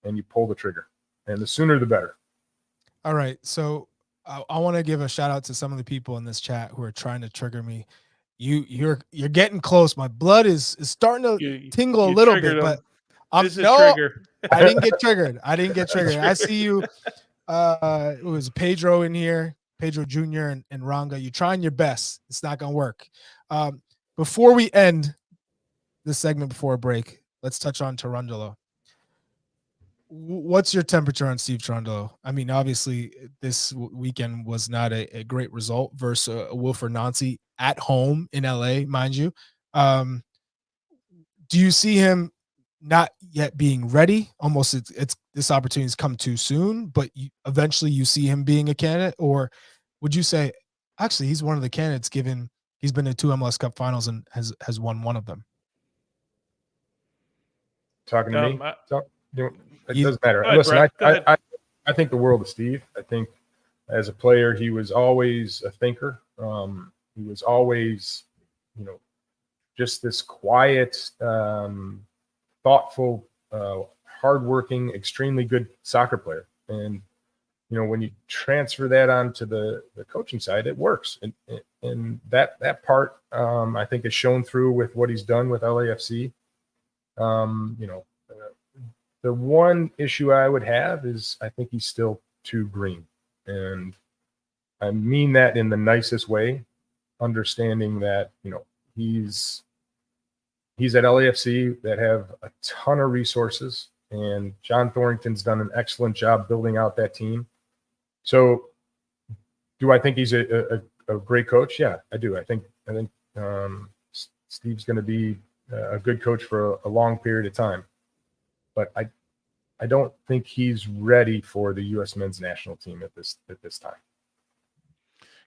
Speaker 4: and you pull the trigger. And the sooner the better.
Speaker 1: All right. So I want to give a shout out to some of the people in this chat who are trying to trigger me. You're getting close. My blood is starting to tingle a little bit, but I didn't get triggered. I see you. It was Pedro in here, Pedro Jr. and Ranga. You're trying your best. It's not going to work. Before we end this segment, before a break, let's touch on Cherundolo. What's your temperature on Steve Cherundolo? I mean, obviously, this weekend was not a great result versus Wilfried Nancy at home in LA, mind you. Do you see him not yet being ready? Almost, it's this opportunity's come too soon, but eventually you see him being a candidate, or would you say actually he's one of the candidates, given he's been to 2 MLS Cup finals and has won one of them?
Speaker 4: Talking to me? It doesn't matter. Listen, I think the world of Steve. I think as a player, he was always a thinker. He was always, just this quiet, thoughtful, hardworking, extremely good soccer player. And, when you transfer that onto the coaching side, it works. And that part, I think, is shown through with what he's done with LAFC. The one issue I would have is I think he's still too green. And I mean that in the nicest way, understanding that, he's at LAFC that have a ton of resources, and John Thornton's done an excellent job building out that team. So do I think he's a great coach? Yeah, I do. I think Steve's going to be a good coach for a long period of time. But I don't think he's ready for the U.S. men's national team at this time.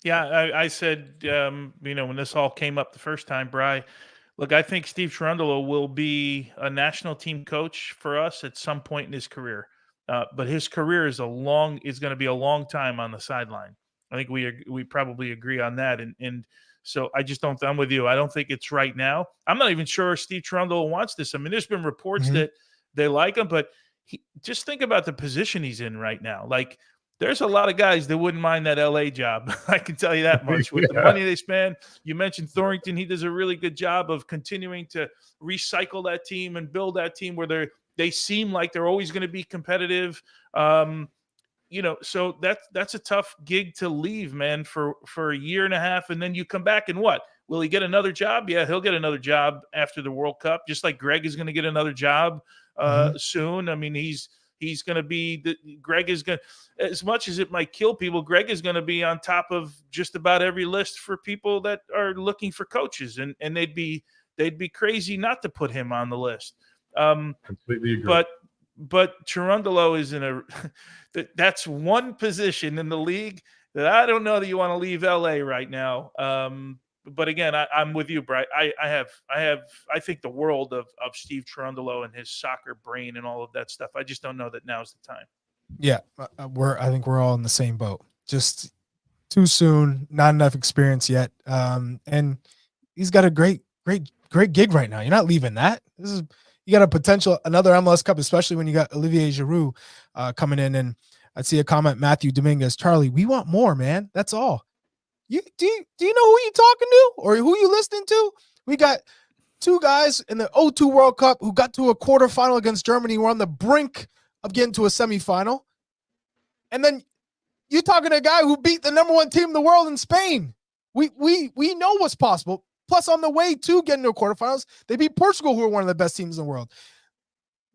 Speaker 3: Yeah, I said, when this all came up the first time, Bri, look, I think Steve Cherundolo will be a national team coach for us at some point in his career. but his career is going to be a long time on the sideline. I think we probably agree on that. And so I just don't. I'm with you. I don't think it's right now. I'm not even sure Steve Cherundolo wants this. I mean, there's been reports that they like him, but just think about the position he's in right now. Like, there's a lot of guys that wouldn't mind that LA job. I can tell you that much. With the money they spend, you mentioned Thornton. He does a really good job of continuing to recycle that team and build that team where they seem like they're always going to be competitive. So that's a tough gig to leave, man, for a year and a half. And then you come back and what? Will he get another job? Yeah, he'll get another job after the World Cup, just like Gregg is going to get another job soon. I mean, he's going to be Gregg is going to, as much as it might kill people, Gregg is going to be on top of just about every list for people that are looking for coaches, and they'd be crazy not to put him on the list.
Speaker 4: Completely agree.
Speaker 3: But Cherundolo is in that's one position in the league that I don't know that you want to leave LA right now. But again, I'm with you, Brian. I think the world of Steve Cherundolo and his soccer brain and all of that stuff. I just don't know that now's the time.
Speaker 1: Yeah, I think we're all in the same boat. Just too soon, not enough experience yet. And he's got a great gig right now. You're not leaving that. You got a potential another MLS Cup, especially when you got Olivier Giroud coming in. And I see a comment, Matthew Dominguez, Charlie, we want more, man. That's all. Do you know who you talking to or who you listening to? We got two guys in the 02 World Cup who got to a quarterfinal against Germany. We're on the brink of getting to a semifinal. And then you're talking to a guy who beat the number one team in the world in Spain. We know what's possible. Plus, on the way to getting to quarterfinals, they beat Portugal, who are one of the best teams in the world.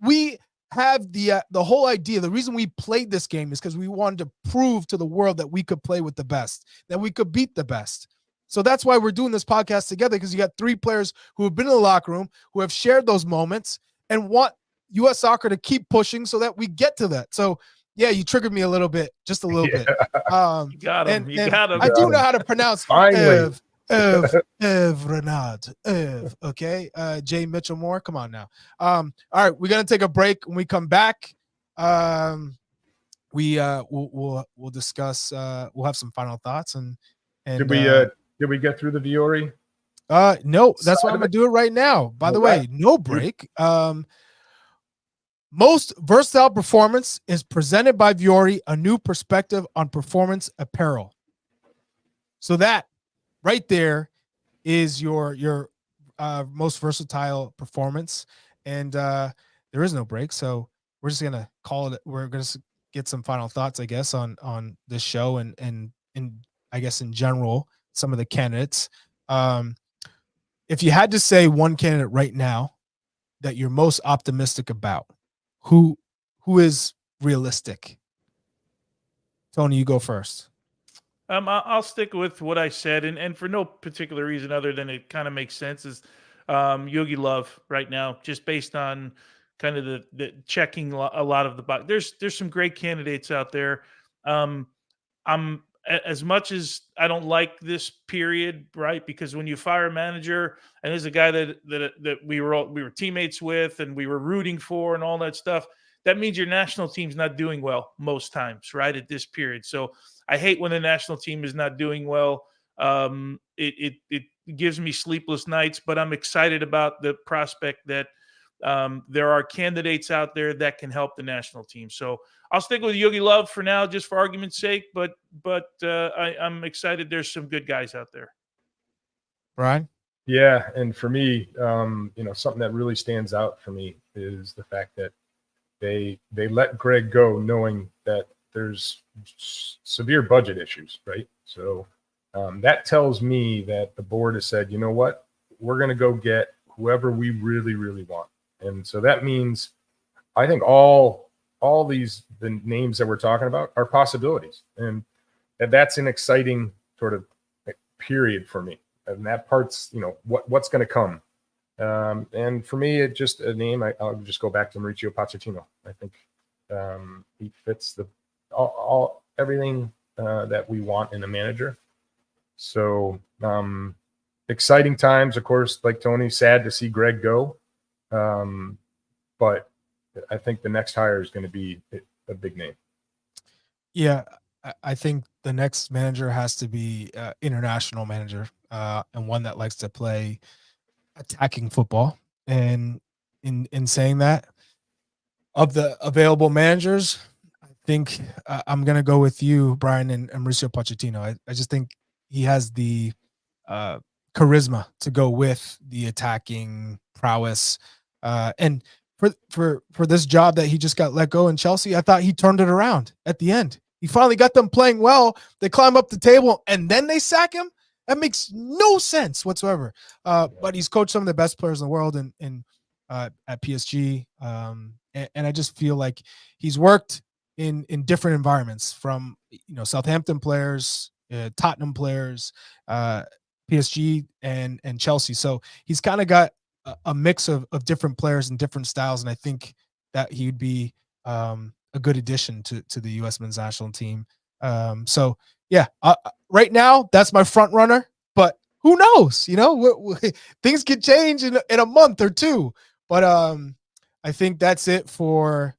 Speaker 1: We have the whole idea. The reason we played this game is because we wanted to prove to the world that we could play with the best, that we could beat the best. So that's why we're doing this podcast together, because you got three players who have been in the locker room, who have shared those moments, and want U.S. soccer to keep pushing so that we get to that. So, yeah, you triggered me a little bit, just a little bit.
Speaker 3: You got him.
Speaker 1: I do know how to pronounce Herve Renard. Okay. Jay Mitchell Moore. Come on now. All right, we're gonna take a break. When we come back, we'll discuss. We'll have some final thoughts and did
Speaker 4: we get through the Viore?
Speaker 1: No, that's why I'm gonna do it right now. By the way, no break. Most versatile performance is presented by Viore, a new perspective on performance apparel. So that right there is your most versatile performance, and there is no break. So we're just gonna call it. We're gonna get some final thoughts, I guess, on this show and I guess in general some of the candidates. If you had to say one candidate right now that you're most optimistic about, who is realistic? Tony, you go first.
Speaker 3: I'll stick with what I said, and for no particular reason other than it kind of makes sense, is Yogi Love right now, just based on kind of the checking a lot of the box. There's some great candidates out there. I'm as much as I don't like this period, right? Because when you fire a manager, and there's a guy that we were teammates with and we were rooting for and all that stuff, that means your national team's not doing well most times, right? At this period. So I hate when the national team is not doing well. It gives me sleepless nights, but I'm excited about the prospect that there are candidates out there that can help the national team. So I'll stick with Yogi Love for now, just for argument's sake. But I'm excited. There's some good guys out there.
Speaker 1: Brian?
Speaker 4: Yeah, and for me, something that really stands out for me is the fact that they let Gregg go, knowing that there's severe budget issues, right? So that tells me that the board has said, you know what, we're going to go get whoever we really, really want. And so that means I think all the names that we're talking about are possibilities. And that's an exciting sort of period for me. And that part's, what's going to come. And for me, it's just a name. I'll just go back to Mauricio Pochettino. I think he fits everything that we want in a manager. So exciting times, of course, like Tony, sad to see Gregg go. But I think the next hire is going to be a big name.
Speaker 1: Yeah, I think the next manager has to be international manager, and one that likes to play attacking football. And in saying that, of the available managers, I think I'm going to go with you, Brian, and Mauricio Pochettino. I just think he has the charisma to go with the attacking prowess. And for this job that he just got let go in Chelsea, I thought he turned it around at the end. He finally got them playing well. They climb up the table and then they sack him. That makes no sense whatsoever. But he's coached some of the best players in the world at PSG. And I just feel like he's worked in different environments, from Southampton players, Tottenham players, PSG and Chelsea. So he's kind of got a mix of different players and different styles, and I think that he'd be a good addition to the U.S. men's national team. So yeah, right now that's my front runner, but who knows? Things could change in a month or two. But I think that's it for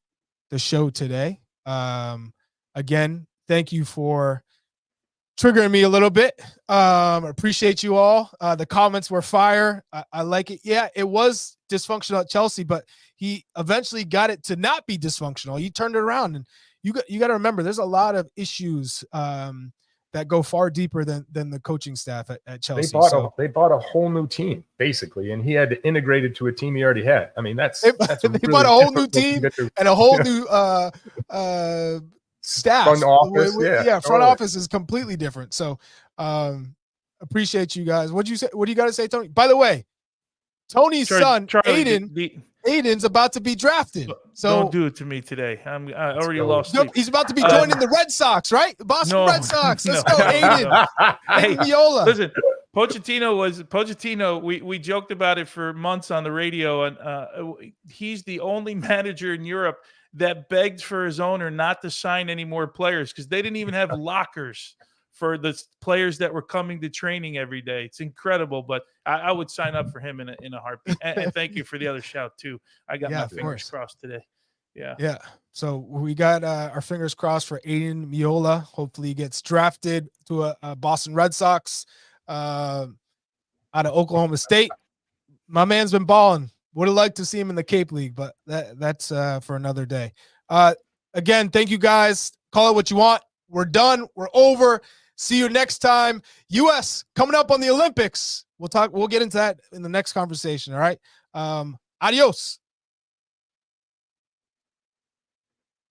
Speaker 1: the show today. Again, thank you for triggering me a little bit. Appreciate you all. The comments were fire. I like it. Yeah, it was dysfunctional at Chelsea, but he eventually got it to not be dysfunctional. He turned it around, and you got to remember, there's a lot of issues that go far deeper than the coaching staff at Chelsea.
Speaker 4: They bought a whole new team basically, and he had to integrate it to a team he already had. I mean, that's
Speaker 1: they
Speaker 4: really
Speaker 1: bought a whole new team and a whole new staff.
Speaker 4: Front office,
Speaker 1: front office is completely different. So appreciate you guys. What'd you say? What do you got to say, Tony? By the way, Tony's son, Charlie, Aiden's about to be drafted. So
Speaker 3: don't do it to me today. I already lost sleep.
Speaker 1: He's about to be joining the Red Sox, right? The Boston Red Sox. Let's go, Aiden.
Speaker 3: Hey,
Speaker 1: Viola.
Speaker 3: Listen, Pochettino. We joked about it for months on the radio, and he's the only manager in Europe that begged for his owner not to sign any more players because they didn't even have lockers for the players that were coming to training every day. It's incredible, but I would sign up for him in a heartbeat. And thank you for the other shout too. I got my fingers crossed today. Yeah.
Speaker 1: So we got our fingers crossed for Aiden Miola. Hopefully he gets drafted to a Boston Red Sox out of Oklahoma State. My man's been balling. Would have liked to see him in the Cape League, but that's for another day. Again, thank you guys. Call it what you want. We're done. We're over. See you next time. US coming up on the Olympics. We'll get into that in the next conversation. All right. Adios.